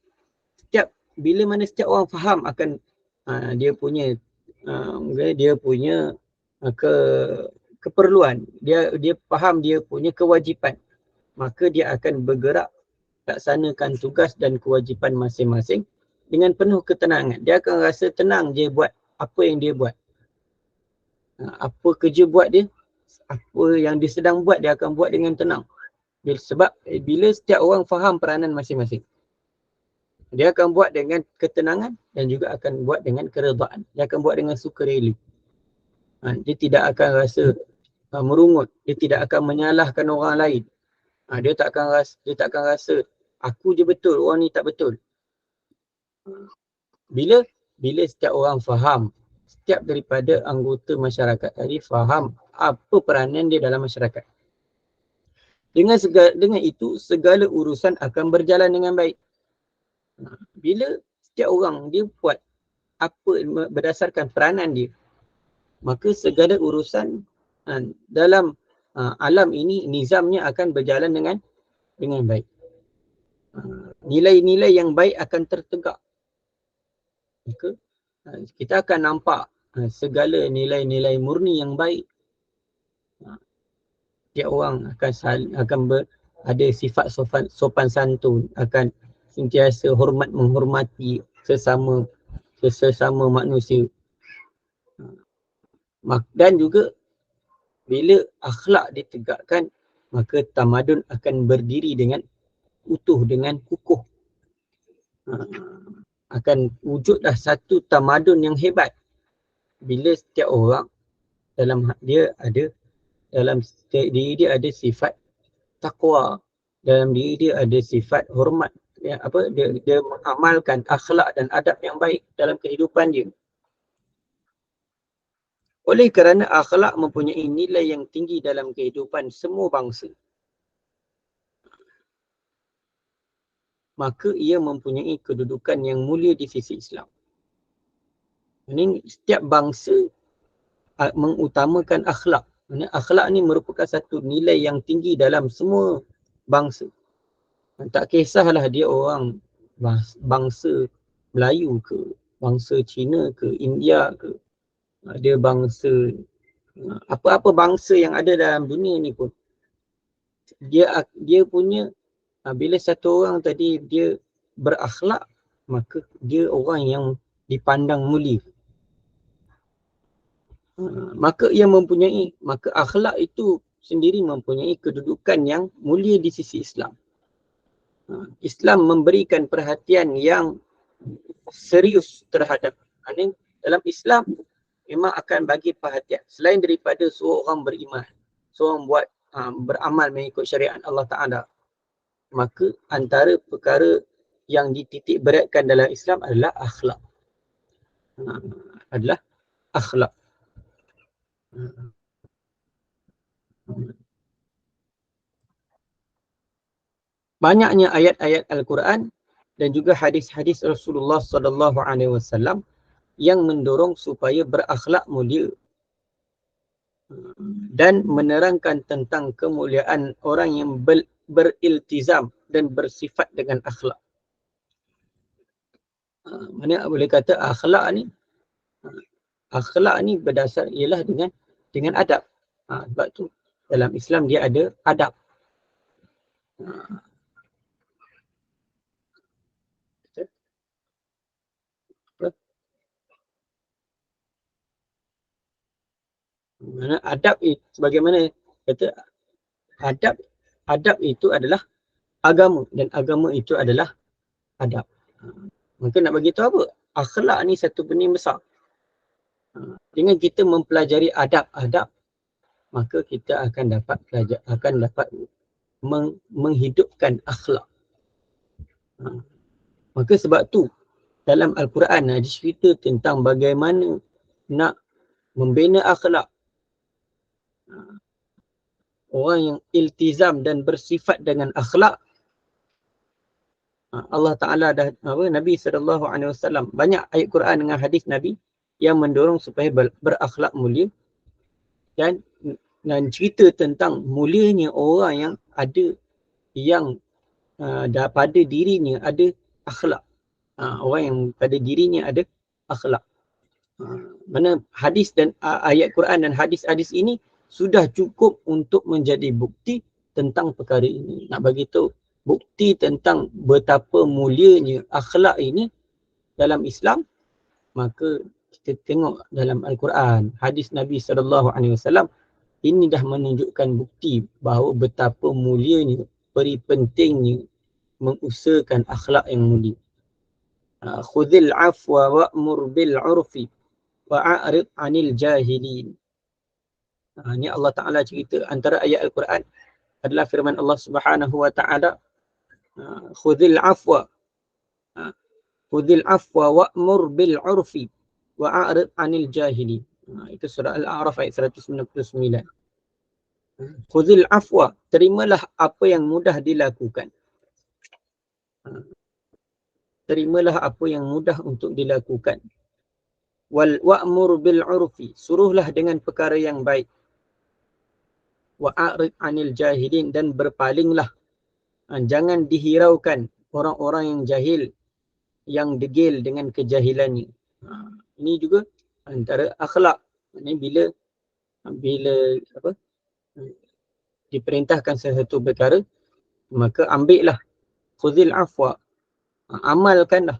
bila mana setiap orang faham akan dia punya keperluan, dia faham dia punya kewajipan, maka dia akan bergerak laksanakan tugas dan kewajipan masing-masing dengan penuh ketenangan. Dia akan rasa tenang dia buat apa yang dia buat. Apa kerja buat dia, apa yang dia sedang buat, dia akan buat dengan tenang. Sebab bila setiap orang faham peranan masing-masing, dia akan buat dengan ketenangan dan juga akan buat dengan keredaan. Dia akan buat dengan sukarela. Dia tidak akan rasa merungut, dia tidak akan menyalahkan orang lain. Dia tak akan rasa aku je betul, orang ni tak betul. Bila setiap orang faham, setiap daripada anggota masyarakat tadi faham apa peranan dia dalam masyarakat, dengan itu segala urusan akan berjalan dengan baik. Bila setiap orang dia buat apa berdasarkan peranan dia, maka segala urusan dalam alam ini, nizamnya akan berjalan dengan baik. Nilai-nilai yang baik akan tertegak. Maka kita akan nampak segala nilai-nilai murni yang baik. Setiap orang akan ada sifat sopan santun, akan sentiasa hormat menghormati sesama manusia. Dan juga bila akhlak ditegakkan, maka tamadun akan berdiri dengan utuh, dengan kukuh. Akan wujudlah satu tamadun yang hebat bila setiap orang dalam diri dia ada sifat takwa, dalam diri dia ada sifat hormat, dia mengamalkan akhlak dan adab yang baik dalam kehidupan dia. Oleh kerana akhlak mempunyai nilai yang tinggi dalam kehidupan semua bangsa, maka ia mempunyai kedudukan yang mulia di sisi Islam. Ini setiap bangsa mengutamakan akhlak. Akhlak ni merupakan satu nilai yang tinggi dalam semua bangsa. Tak kisahlah dia orang bangsa Melayu ke, bangsa Cina ke, India ke, dia bangsa apa-apa bangsa yang ada dalam dunia ni pun, dia punya bila satu orang tadi dia berakhlak, maka dia orang yang dipandang mulia. Maka akhlak itu sendiri mempunyai kedudukan yang mulia di sisi Islam. Islam memberikan perhatian yang serius terhadap dalam Islam memang akan bagi perhatian selain daripada seorang beriman, seorang buat beramal mengikut syariat Allah Ta'ala. Maka antara perkara yang dititik beratkan dalam Islam adalah akhlak. Adalah akhlak. Banyaknya ayat-ayat Al-Quran dan juga hadis-hadis Rasulullah sallallahu alaihi wasallam yang mendorong supaya berakhlak mulia dan menerangkan tentang kemuliaan orang yang beriltizam dan bersifat dengan akhlak. Mana boleh kata akhlak ni berdasar ialah dengan adab. Sebab tu dalam Islam dia ada adab. Mana adab itu sebagaimana kata adab itu adalah agama dan agama itu adalah adab. Maka nak bagi tahu apa? Akhlak ni satu benda yang besar. Dengan kita mempelajari adab-adab, maka kita akan dapat menghidupkan akhlak. Maka sebab tu dalam Al-Quran ada cerita tentang bagaimana nak membina akhlak orang yang iltizam dan bersifat dengan akhlak. Allah Ta'ala Nabi SAW banyak ayat Quran dengan hadis Nabi yang mendorong supaya berakhlak mulia dan cerita tentang mulianya orang yang ada pada dirinya ada akhlak. Orang yang pada dirinya ada akhlak. Mana hadis dan ayat Quran dan hadis-hadis ini sudah cukup untuk menjadi bukti tentang perkara ini. Nak bagi tahu bukti tentang betapa mulianya akhlak ini dalam Islam, maka kita tengok dalam Al-Quran, hadis Nabi SAW, ini dah menunjukkan bukti bahawa betapa mulianya, peri pentingnya mengusahakan akhlak yang mulia. Khudhil afwa wa'mur bil urfi wa'arid 'anil jahilin. Ini Allah Ta'ala cerita antara ayat Al-Quran adalah firman Allah Subhanahu wa Ta'ala, khudhil afwa wa'mur bil urfi wa'arid 'anil jahilin. Itu surah Al-A'raf ayat 199. Khudhil afwa, terimalah apa yang mudah dilakukan. Terimalah apa yang mudah untuk dilakukan. Wa'mur bil urfi, suruhlah dengan perkara yang baik. Wa'arid 'anil jahilin, dan berpalinglah. Jangan dihiraukan orang-orang yang jahil, yang degil dengan kejahilannya. Ini juga antara akhlak. Ini bila diperintahkan sesuatu perkara, maka ambillah. Khudhil afwa, amalkanlah.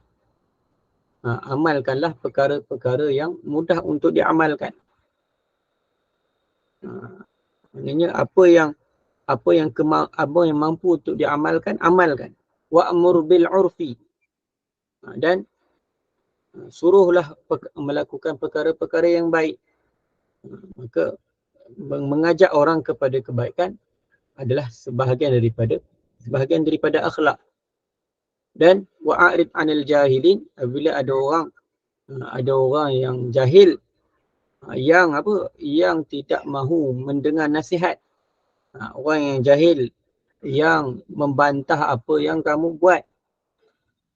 Amalkanlah perkara-perkara yang mudah untuk diamalkan. Maksudnya apa yang mampu untuk diamalkan, amalkan. Wa'mur bil urfi, dan suruhlah melakukan perkara-perkara yang baik. Maka mengajak orang kepada kebaikan adalah sebahagian daripada akhlak. Dan wa'arid 'anil jahilin, bila ada orang yang jahil, yang tidak mahu mendengar nasihat. Orang yang jahil yang membantah apa yang kamu buat,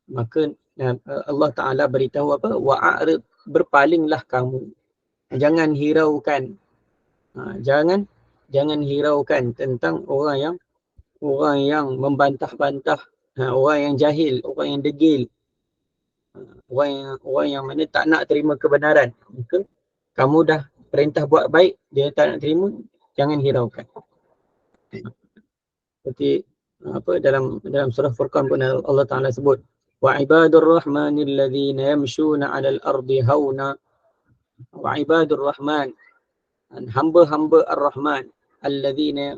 maka Allah Ta'ala beritahu apa? Wa'arid, berpalinglah kamu. Jangan hiraukan. Jangan hiraukan tentang orang yang membantah-bantah, orang yang jahil, orang yang degil. Orang yang mana tak nak terima kebenaran, maka kamu dah perintah buat baik, dia tak nak terima, jangan hiraukan. Seperti dalam surah Furqan pun Allah Ta'ala sebut, wa ibadur rahmanil ladzina yamshuna 'alal ardi hauna, wa ibadur rahman, hamba-hamba ar-rahman alladzina,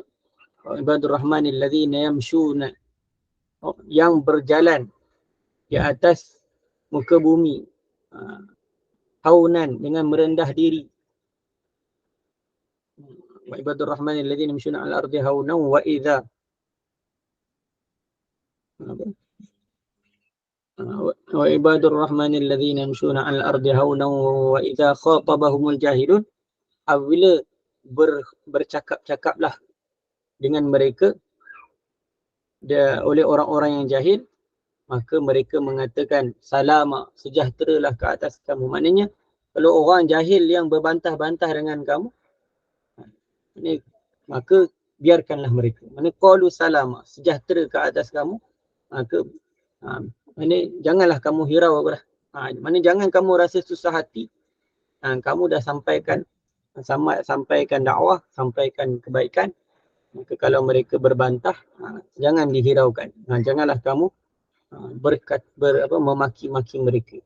wa ibadur rahmanil ladzina yamshuna, yang berjalan di atas muka bumi, haunan, dengan merendah diri. Wa ibadur rahmanil ladzina yamshuna 'alal ardi haunan wa idza wa ibadur rahmanil ladzina yamshuna 'alal ardi haunan wa idza khatabahumul jahilun, apabila bercakap-cakaplah dengan mereka oleh orang-orang yang jahil, maka mereka mengatakan salama, sejahteralah ke atas kamu. Maknanya kalau orang jahil yang berbantah-bantah dengan kamu, maka biarkanlah mereka. Mana qalu salama, sejahtera ke atas kamu, maka janganlah kamu hirau lah. Mana jangan kamu rasa susah hati. Kamu dah sampaikan dakwah, sampaikan kebaikan. Maka kalau mereka berbantah, jangan dihiraukan. Janganlah kamu memaki-maki mereka.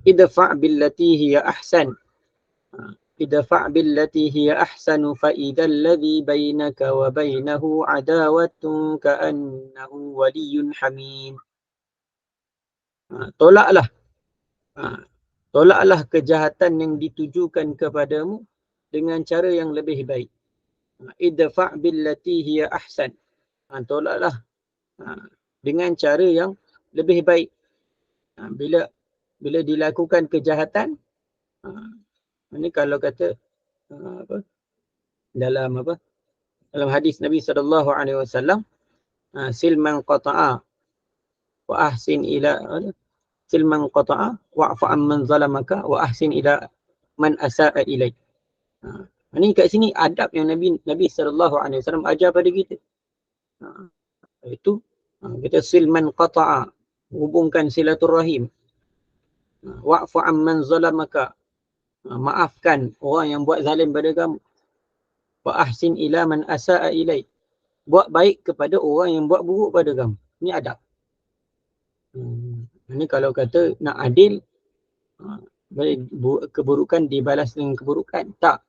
Idfa' billati hiya ahsan. Idfa' billati hiya ahsanu fa idzal ladzi bainaka wa bainahu adawatun ka'annahu waliyyun hamim. Tolaklah kejahatan yang ditujukan kepadamu dengan cara yang lebih baik. Idfa' billati hiya ahsan. Tolaklah dengan cara yang lebih baik. Bila dilakukan kejahatan, ini kalau kata dalam hadis Nabi SAW, silman qata'a wa ahsin ila silman qata'a wa'fu amman zalamaka wa ahsin ila man asa'a ilaik. Ini kat sini adab yang Nabi SAW ajar pada kita. Itu kita silman qata'a, hubungkan silaturrahim. Wa'fu amman zalamaka, maafkan orang yang buat zalim pada kamu. Wa ahsin ila man asa'a ilaik, buat baik kepada orang yang buat buruk pada kamu. Ini adab. Ini kalau kata nak adil, keburukan dibalas dengan keburukan. Tak.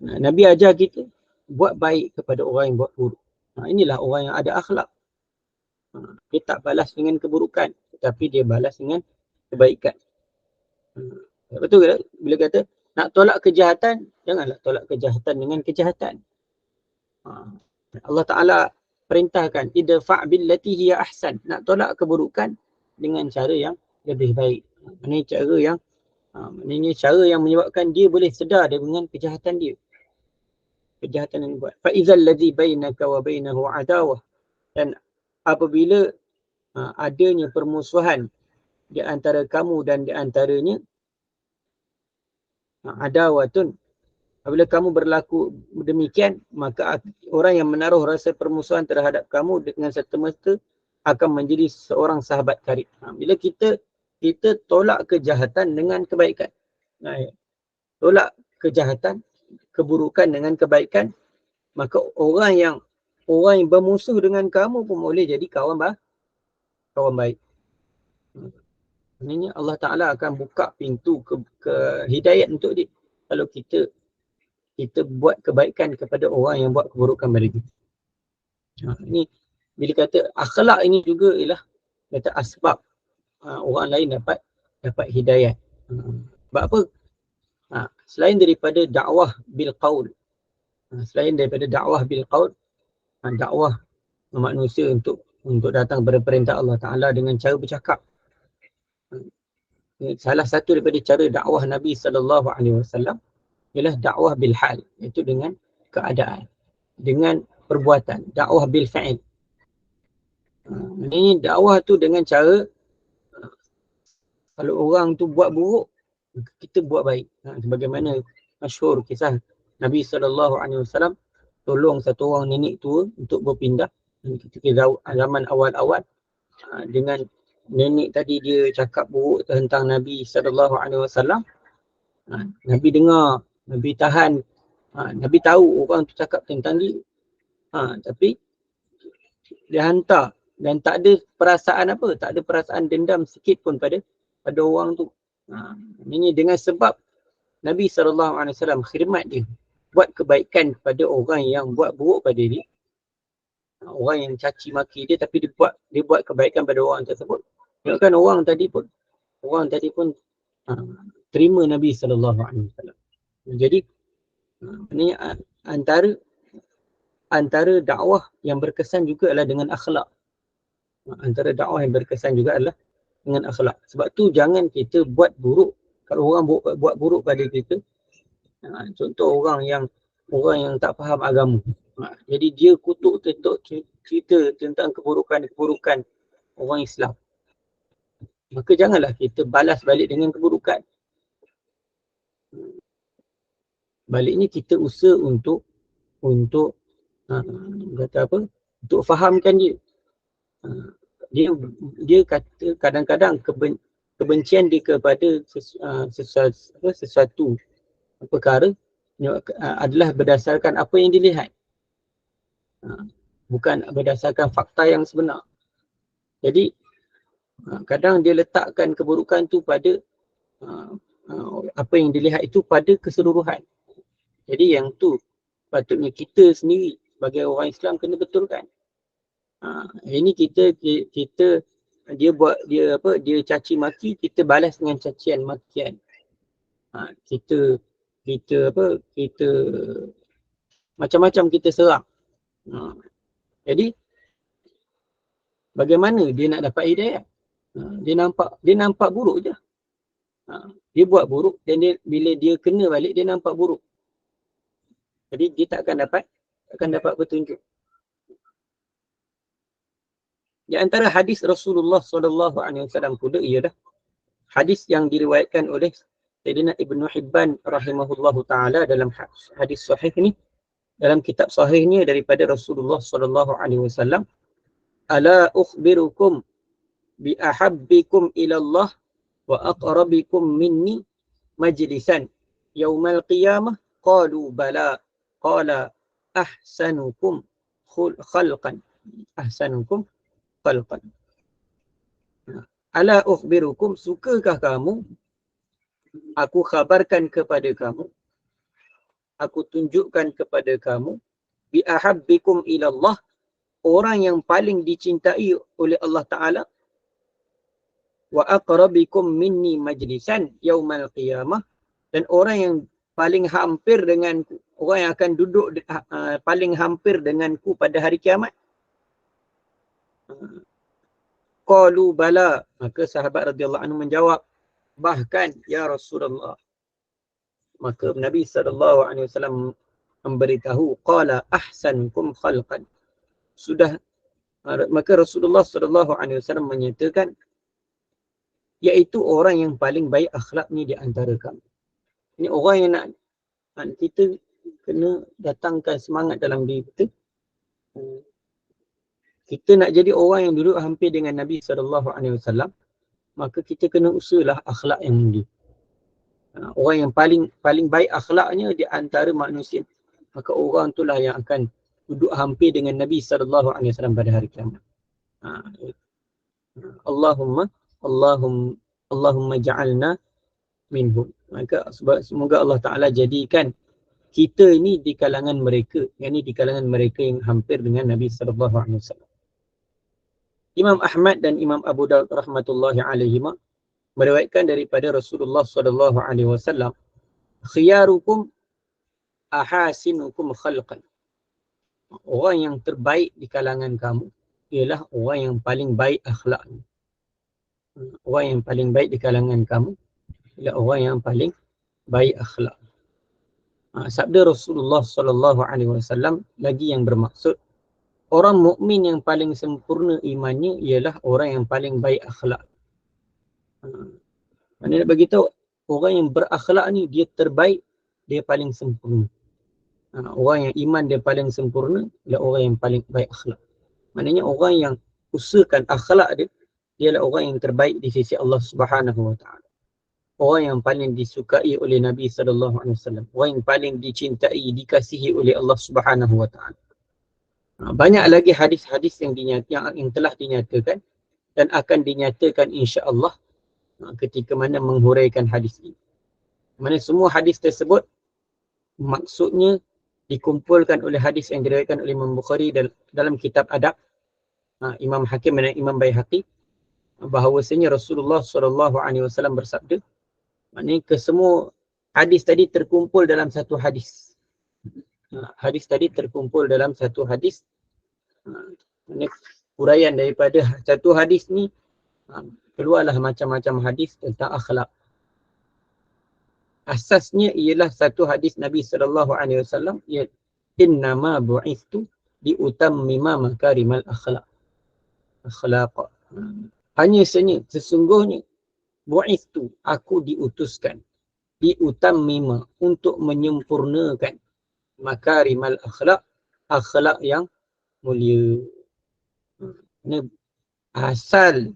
Nabi ajar kita buat baik kepada orang yang buat buruk. Inilah orang yang ada akhlak. Dia tak balas dengan keburukan, tetapi dia balas dengan kebaikan. Betul ke? Bila kata nak tolak kejahatan, janganlah tolak kejahatan dengan kejahatan. Allah Ta'ala perintahkan idfa' billati hiya ahsan, nak tolak keburukan dengan cara yang lebih baik. Ini cara yang menyebabkan dia boleh sedar dengan kejahatan dia. Kejahatan yang dia buat. Fa idzal ladzi bainaka wa bainahu adawah, dan apabila adanya permusuhan di antara kamu dan di antaranya, adawatun, apabila kamu berlaku demikian, maka orang yang menaruh rasa permusuhan terhadap kamu dengan serta-merta akan menjadi seorang sahabat karib. Bila kita tolak kejahatan dengan kebaikan. Tolak kejahatan, keburukan dengan kebaikan, maka orang yang bermusuh dengan kamu pun boleh jadi kawan baik. Maknanya Allah Ta'ala akan buka pintu ke hidayat untuk dia kalau kita buat kebaikan kepada orang yang buat keburukan pada kita. Ini bila kata akhlak ini juga ialah kata asbab orang lain dapat hidayat. Sebab apa? Selain daripada dakwah bil qaul, dakwah manusia untuk datang kepada perintah Allah Ta'ala dengan cara bercakap. Salah satu daripada cara dakwah Nabi SAW ialah dakwah bil hal, iaitu dengan keadaan, dengan perbuatan, dakwah bil fa'il. Ini dakwah tu dengan cara kalau orang tu buat buruk, kita buat baik. Sebagaimana masyhur kisah Nabi SAW tolong satu orang nenek tua untuk berpindah ketika zaman awal-awal dengan nenek tadi dia cakap buruk tentang Nabi SAW, Nabi dengar, Nabi tahan, Nabi tahu orang tu cakap tentang dia, tapi dia hantar dan tak ada perasaan apa, tak ada perasaan dendam sikit pun pada orang tu. Ini dengan sebab Nabi SAW khidmat dia, buat kebaikan kepada orang yang buat buruk pada dia, orang yang caci maki dia, tapi dia buat kebaikan pada orang tersebut. Kan orang tadi pun terima Nabi SAW. Jadi ini antara dakwah yang berkesan juga adalah dengan akhlak. Antara dakwah yang berkesan juga adalah dengan akhlak. Sebab tu jangan kita buat buruk. Kalau orang buat buruk pada kita, contoh orang yang tak faham agama, jadi dia kutuk cerita tentang keburukan orang Islam, maka janganlah kita balas balik dengan keburukan. Baliknya kita usaha untuk kata apa, untuk fahamkan dia. Dia kata kadang-kadang kebencian dia kepada sesuatu perkara adalah berdasarkan apa yang dilihat, bukan berdasarkan fakta yang sebenar. Jadi kadang dia letakkan keburukan tu pada apa yang dilihat itu pada keseluruhan. Jadi yang tu patutnya kita sendiri sebagai orang Islam kena betulkan. Ini kita dia caci maki, kita balas dengan cacian makian. Kita macam-macam kita serang. Jadi bagaimana dia nak dapat hidayah? Dia nampak buruk je. Dia buat buruk dan bila dia kena balik dia nampak buruk. Jadi dia takkan dapat petunjuk. Di antara hadis Rasulullah SAW pula ialah hadis yang diriwayatkan oleh Sayyidina Ibnu Hibban rahimahullahu ta'ala dalam hadis sahih ni, dalam kitab sahihnya daripada Rasulullah SAW. Ala ukhbirukum bi ahabbikum ilallah wa aqrabikum minni majlisan yaumal qiyamah, qalu bala, qala ahsanukum khalqan. Ala ukhbirukum, sukakah kamu aku khabarkan kepada kamu, aku tunjukkan kepada kamu, bi ahabbikum ilallah, orang yang paling dicintai oleh Allah Ta'ala, wa aqrabikum minni majlisan yaumal qiyamah, dan orang yang paling hampir denganku, orang yang akan duduk paling hampir denganku pada hari kiamat. Qalu bala, maka sahabat radhiyallahu anhu menjawab, bahkan ya Rasulullah. Maka Nabi SAW memberitahu, qala ahsanukum khalqan. Maka Rasulullah SAW menyatakan, iaitu orang yang paling baik akhlak ni di antara kamu. Ini orang yang nak kita kena datangkan semangat dalam diri kita. Kita nak jadi orang yang duduk hampir dengan Nabi SAW, maka kita kena usahalah akhlak yang mulia. Orang yang paling baik akhlaknya di antara manusia, maka orang itulah yang akan duduk hampir dengan Nabi SAW pada hari kiamat. Allahumma ja'alna minhum. Maka semoga Allah Ta'ala jadikan kita ini di kalangan mereka, yakni di kalangan mereka yang hampir dengan Nabi SAW. Imam Ahmad dan Imam Abu Daud rahmatullahi alaihima meriwayatkan daripada Rasulullah SAW, khiyarukum ahasinukum khalqan. Orang yang terbaik di kalangan kamu ialah orang yang paling baik akhlaknya. Orang yang paling baik di kalangan kamu ialah orang yang paling baik akhlak. Sabda Rasulullah SAW lagi yang bermaksud, orang mukmin yang paling sempurna imannya ialah orang yang paling baik akhlak. Mana nak bagi tahu, orang yang berakhlak ni dia terbaik, dia paling sempurna. Orang yang iman dia paling sempurna ialah orang yang paling baik akhlak. Maknanya orang yang usahakan akhlak dia dialah orang yang terbaik di sisi Allah Subhanahu wa taala. Orang yang paling disukai oleh Nabi sallallahu alaihi wasallam, orang yang paling dicintai, dikasihi oleh Allah Subhanahu wa taala. Banyak lagi hadis-hadis yang telah dinyatakan dan akan dinyatakan insya-Allah ketika mana menghuraikan hadis ini. Mana semua hadis tersebut maksudnya dikumpulkan oleh hadis yang diriwayatkan oleh Imam Bukhari dalam kitab Adab, Imam Hakim dan Imam Baihaqi, bahawasanya Rasulullah SAW bersabda, maknanya kesemua hadis tadi terkumpul dalam satu hadis. Hadis tadi terkumpul dalam satu hadis. Maknanya huraian daripada satu hadis ni keluarlah macam-macam hadis tentang akhlak. Asasnya ialah satu hadis Nabi SAW, innama bu'ithtu liutammima makarimal akhlaq. Hanya saja sesungguhnya bu'ithtu, aku diutuskan, liutammima, untuk menyempurnakan makarimal akhlaq, akhlak yang mulia. Ini asal,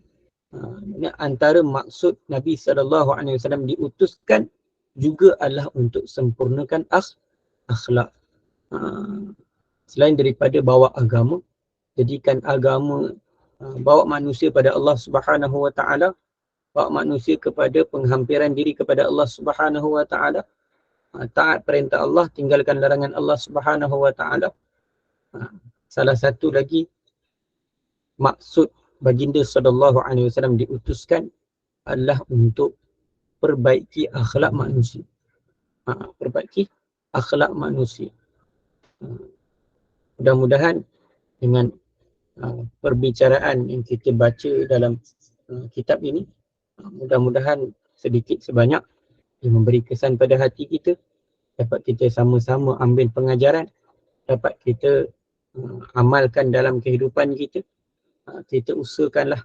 ini antara maksud Nabi SAW diutuskan juga adalah untuk sempurnakan akhlak. Selain daripada bawa agama, jadikan agama, bawa manusia pada Allah Subhanahu wa taala, bawa manusia kepada penghampiran diri kepada Allah Subhanahu wa taala, taat perintah Allah, tinggalkan larangan Allah Subhanahu wa taala. Salah satu lagi maksud baginda sallallahu alaihi wasallam diutuskan adalah untuk perbaiki akhlak manusia. Perbaiki akhlak manusia. Mudah-mudahan dengan perbicaraan yang kita baca dalam kitab ini, mudah-mudahan sedikit sebanyak yang memberi kesan pada hati kita, dapat kita sama-sama ambil pengajaran, dapat kita amalkan dalam kehidupan kita. Kita usahakanlah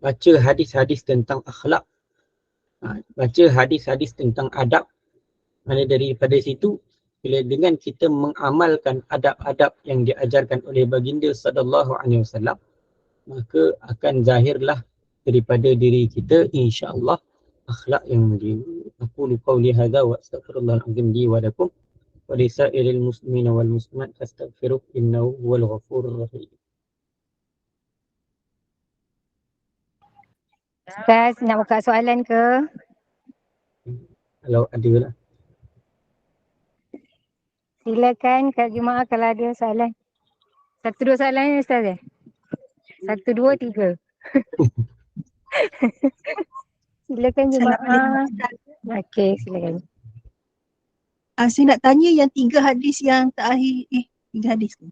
baca hadis-hadis tentang akhlak, baca hadis-hadis tentang adab. Mana daripada situ, bila dengan kita mengamalkan adab-adab yang diajarkan oleh baginda sallallahu alaihi wasallam, maka akan zahirlah daripada diri kita insya-Allah akhlak yang mulia. Aqulu qawli hadza wa astaghfirullahal azim li wa lakum wa li sa'iril muslimina wal muslimat fastaghfiruh innahu huwal ghafurur rahim. Ustaz, nak buka soalan ke? Kalau ada lah. Silakan Kak Jumaah kalau ada soalan. 1-2 soalan Ustaz 1, 2, 3. Silakan Jumaah. Okey, silakan. Saya nak tanya yang 3 hadis yang terakhir, 3 hadis ke?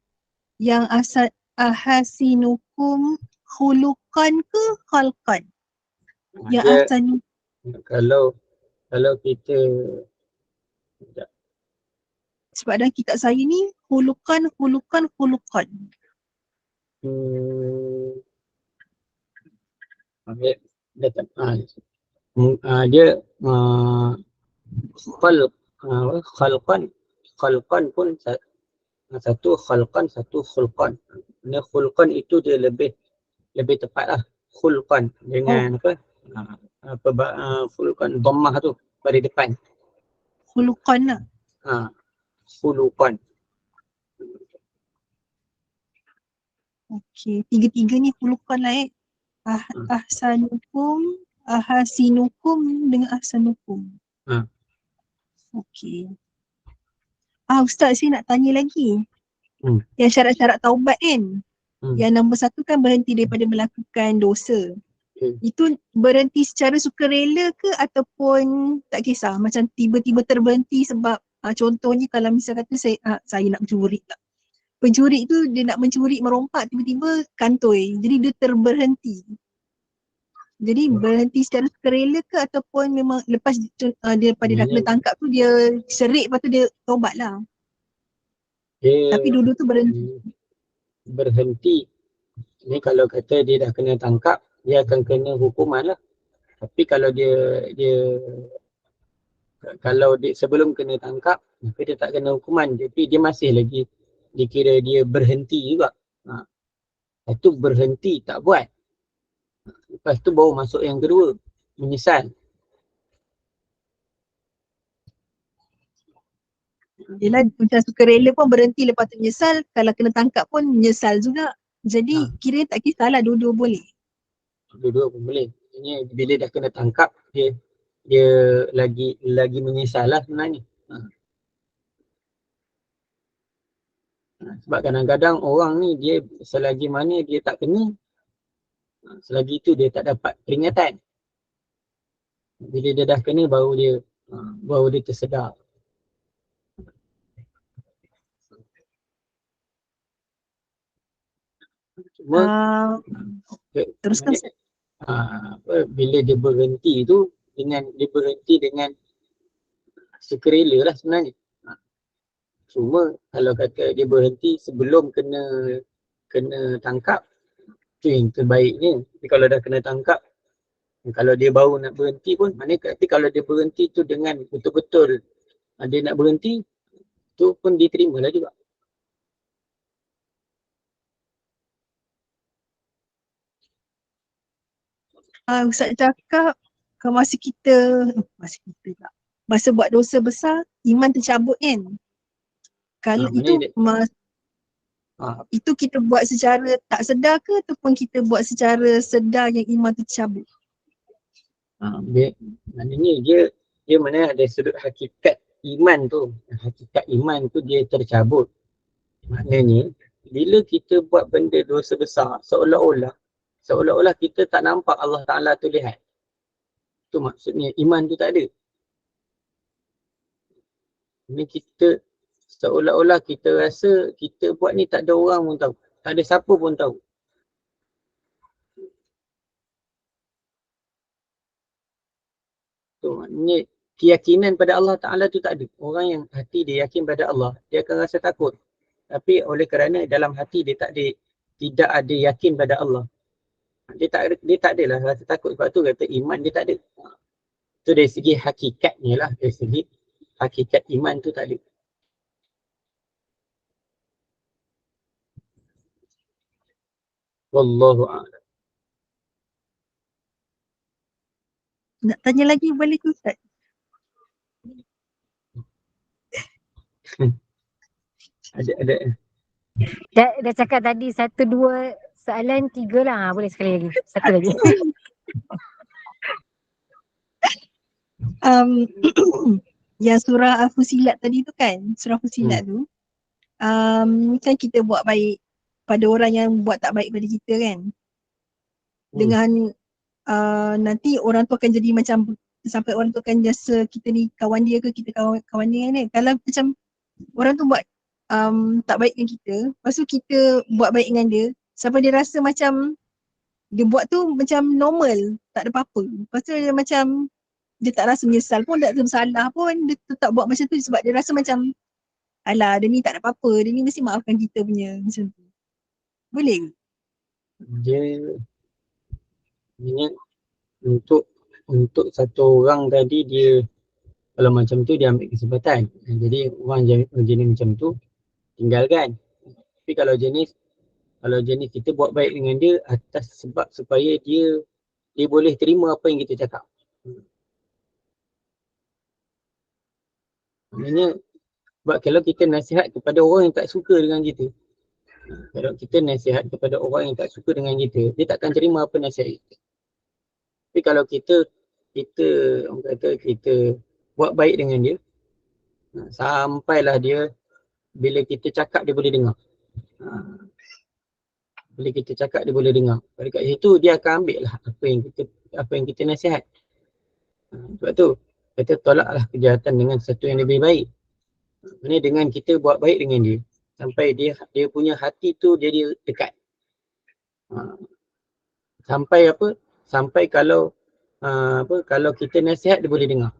Yang ahasinukum khuluqan ke khalqan? Yang ahsan, Kalau kita sebab dalam kitab saya ni khuluqan. Dia khalqan pun satu khalqan, satu khulqan. Khulqan itu dia lebih tepat lah. Khulqan dengan khulqan dhammah tu pada depan. khuluqan lah. Khuluqan. Okey, 3 ni khuluqan lah ahasinukum dengan ahsanukum. Okey. Ustaz, saya nak tanya lagi. Yang syarat-syarat taubat kan? Yang nombor 1 kan berhenti daripada melakukan dosa. Itu berhenti secara sukarela ke ataupun tak kisah? Macam tiba-tiba terberhenti sebab contohnya kalau misal kata saya nak mencuri tak. Pencuri tu dia nak mencuri merompak, tiba-tiba kantoi. Jadi dia terberhenti. Jadi berhenti secara sukarela ke ataupun memang lepas dia pada dah kena tangkap tu dia serik, lepas tu dia taubat lah. Tapi dulu tu berhenti. Ni kalau kata dia dah kena tangkap, dia akan kena hukuman lah. Tapi kalau dia sebelum kena tangkap, maka dia tak kena hukuman. Tapi dia masih lagi dikira dia berhenti juga. Lepas tu berhenti tak buat. Lepas tu baru masuk yang kedua, menyesal. Yelah, macam sukarela pun berhenti lepas tu menyesal. Kalau kena tangkap pun menyesal juga. Jadi kira tak kisahlah, dua-dua boleh. Dua-dua pun boleh. Ini bila dah kena tangkap, dia lagi menyesal lah sebenarnya. Sebab kadang-kadang orang ni dia selagi mana dia tak kena, selagi itu dia tak dapat peringatan. Bila dia dah kena baru dia tersedar. Cuma teruskan. Bila dia berhenti tu dia berhenti dengan sukarela lah sebenarnya. Cuma kalau kata dia berhenti sebelum kena tangkap, tu yang terbaiknya. Tapi kalau dah kena tangkap, kalau dia baru nak berhenti pun, tapi kalau dia berhenti tu dengan betul-betul dia nak berhenti, tu pun diterima lah juga. Ustaz cakap masa kita tak. Masa buat dosa besar, iman tercabut kan. Kalau itu itu kita buat secara tak sedar ke ataupun kita buat secara sedar yang iman tercabut? Maknanya dia mana ada sudut hakikat iman tu. Hakikat iman tu dia tercabut. Maknanya bila kita buat benda dosa besar, seolah-olah kita tak nampak Allah Ta'ala tu lihat. Tu maksudnya iman tu tak ada. Ini kita seolah-olah kita rasa kita buat ni tak ada orang pun tahu. Tak ada siapa pun tahu. Tu maknanya keyakinan pada Allah Ta'ala tu tak ada. Orang yang hati dia yakin pada Allah, dia akan rasa takut. Tapi oleh kerana dalam hati dia tidak ada yakin pada Allah, dia tak adalah rasa takut. Sebab tu kata iman dia tak ada. Tu dari segi hakikatnya lah. Dari segi hakikat iman tu tak ada. Wallahu a'lam. Nak tanya lagi boleh ke Ustaz? Ada. Dah cakap tadi 1, 2 soalan, 3 lah. Boleh sekali lagi. Satu lagi. Yang surah Fusilat tadi tu kan, surah Fusilat tu kan kita buat baik pada orang yang buat tak baik pada kita kan. Dengan nanti orang tu akan jadi macam sampai orang tu akan rasa kita ni kawan dia ke kita kawan dia kan. Kalau macam orang tu buat tak baik dengan kita, lepas tu kita buat baik dengan dia, sampai dia rasa macam dia buat tu macam normal, tak ada apa-apa. Lepas tu dia macam dia tak rasa menyesal pun, tak rasa bersalah pun, dia tetap buat macam tu sebab dia rasa macam alah dia ni tak ada apa-apa, dia ni mesti maafkan kita punya macam tu. Boleh ke? Dia untuk satu orang tadi dia kalau macam tu dia ambil kesempatan. Jadi orang jenis macam tu tinggalkan. Tapi kalau jenis kita buat baik dengan dia atas sebab supaya dia boleh terima apa yang kita cakap. Maknanya sebab kalau kita nasihat kepada orang yang tak suka dengan kita, kalau kita nasihat kepada orang yang tak suka dengan kita, dia takkan terima apa nasihat kita. Tapi kalau kita orang kata kita buat baik dengan dia, sampailah dia bila kita cakap dia boleh dengar. Bila kita cakap dia boleh dengar. Pada kat situ dia akan ambil lah apa yang kita nasihat. Sebab tu kita tolaklah kejahatan dengan sesuatu yang lebih baik. Maksudnya dengan kita buat baik dengan dia sampai dia punya hati tu jadi dekat. Sampai kalau kalau kita nasihat dia boleh dengar.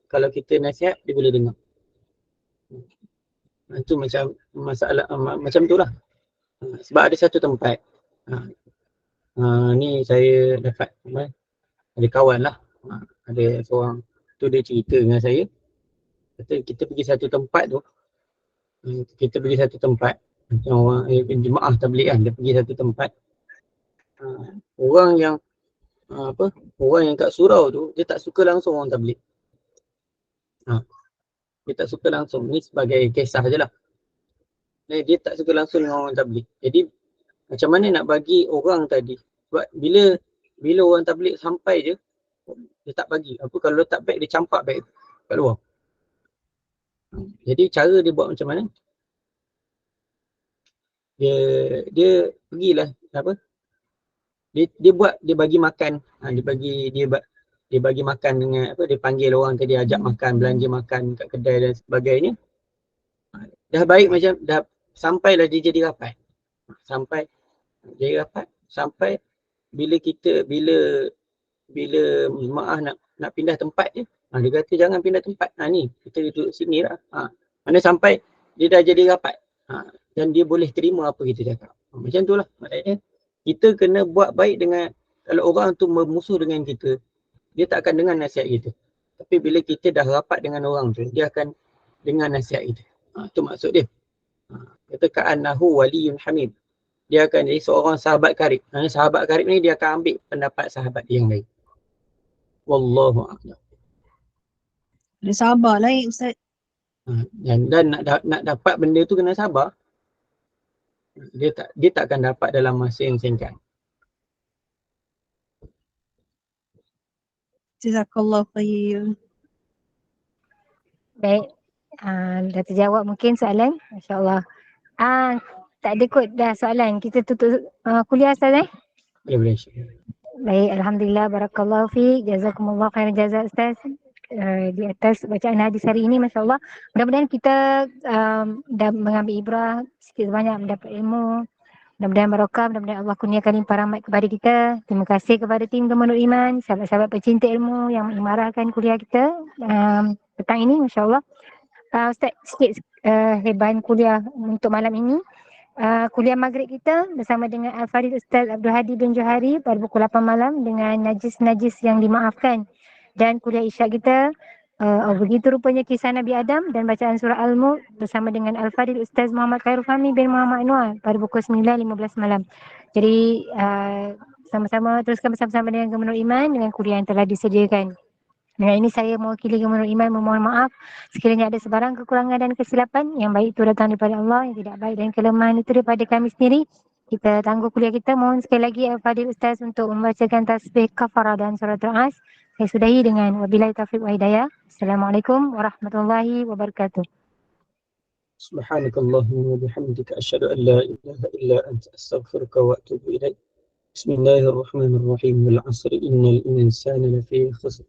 Kalau kita nasihat dia boleh dengar. Itu macam masalah macam tu lah. Sebab ada satu tempat ni saya dapat ada kawan lah, ada seorang tu dia cerita dengan saya, kata kita pergi satu tempat tu, Macam orang jemaah tabligh kan, dia pergi satu tempat. Orang yang orang yang kat surau tu, dia tak suka langsung orang tabligh. Dia tak suka langsung. Ni sebagai kisah je lah. Dia tak suka langsung dengan orang tabligh. Jadi macam mana nak bagi orang tadi? Sebab bila orang tabligh sampai je, dia tak bagi. Kalau letak beg, dia campak beg tu kat luar. Jadi cara dia buat macam mana? Dia pergilah dia bagi makan. Dia bagi makan dengan dia panggil orang tadi, ajak makan, belanja makan kat kedai dan sebagainya. Dah baik macam dah sampailah dia jadi rapat. Sampai bila jemaah nak pindah tempat je, dia kata jangan pindah tempat. Ni kita duduk sini lah. Mana sampai dia dah jadi rapat. Dan dia boleh terima apa kita cakap. Macam tu lah. Maknanya kita kena buat baik dengan, kalau orang tu bermusuh dengan kita, dia tak akan dengar nasihat kita. Tapi bila kita dah rapat dengan orang tu, dia akan dengar nasihat kita. Itu maksud dia. Kata ka'annahu waliyun hamid. Dia akan jadi seorang sahabat karib. Sahabat karib ni dia akan ambil pendapat sahabat dia yang lain. Wallahu a'lam. Dia sabarlah Ustaz. Dan nak dapat benda tu kena sabar. Dia tak akan dapat dalam masa yang singkat. Jazakallah khair. Baik. Dah terjawab mungkin soalan. InsyaAllah. Tak ada kot dah soalan. Kita tutup kuliah Ustaz Boleh. Baik. Alhamdulillah. Barakallahu fiqh. Jazakumullah khairan jazak Ustaz. Di atas bacaan hadis hari ini, Masya Allah. Mudah-mudahan kita dah mengambil ibrah sikit sebanyak, mendapat ilmu. Mudah-mudahan barakah, mudah-mudahan Allah kurniakan limpah rahmat kepada kita. Terima kasih kepada tim Gemar Nur Iman, sahabat-sahabat pecinta ilmu yang mengimarahkan kuliah kita petang ini, Masya Allah. Ustaz, sikit heban kuliah untuk malam ini. Kuliah maghrib kita bersama dengan Al-Farid Ustaz Abdul Hadi bin Johari pada pukul 8 malam dengan najis-najis yang dimaafkan. Dan kuliah isyak kita begitu rupanya kisah Nabi Adam dan bacaan surah Al-Mulk bersama dengan Al-Fadil Ustaz Muhammad Khairul Fahmi bin Muhammad Anwar pada pukul 9.15 malam. Jadi sama-sama teruskan bersama-sama dengan Gemar Nur Iman dengan kuliah yang telah disediakan. Dengan ini saya mewakili Gemar Nur Iman memohon maaf sekiranya ada sebarang kekurangan dan kesilapan. Yang baik itu datang daripada Allah, yang tidak baik dan kelemahan itu daripada kami sendiri. Kita tangguh kuliah kita. Mohon sekali lagi Al-Fadil Ustaz untuk membacakan tasbih kafarah dan surat Al-As. Saya sudahi dengan wabillahi taufiq wa hidayah. Assalamualaikum warahmatullahi wabarakatuh. Subhanakallahumma wa bihamdika asyhadu an la ilaha illa anta astaghfiruka wa atubu ilaik. Bismillahirrahmanirrahim. Wal 'asri innal insana lafi khusr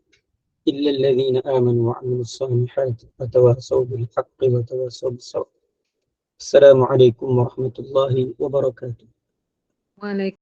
illa alladhina amanu wa 'amilus solihati wa tawasaw bil haqqi wa tawasaw bis sabr. Assalamualaikum warahmatullahi wabarakatuh. Waalaikumsalam.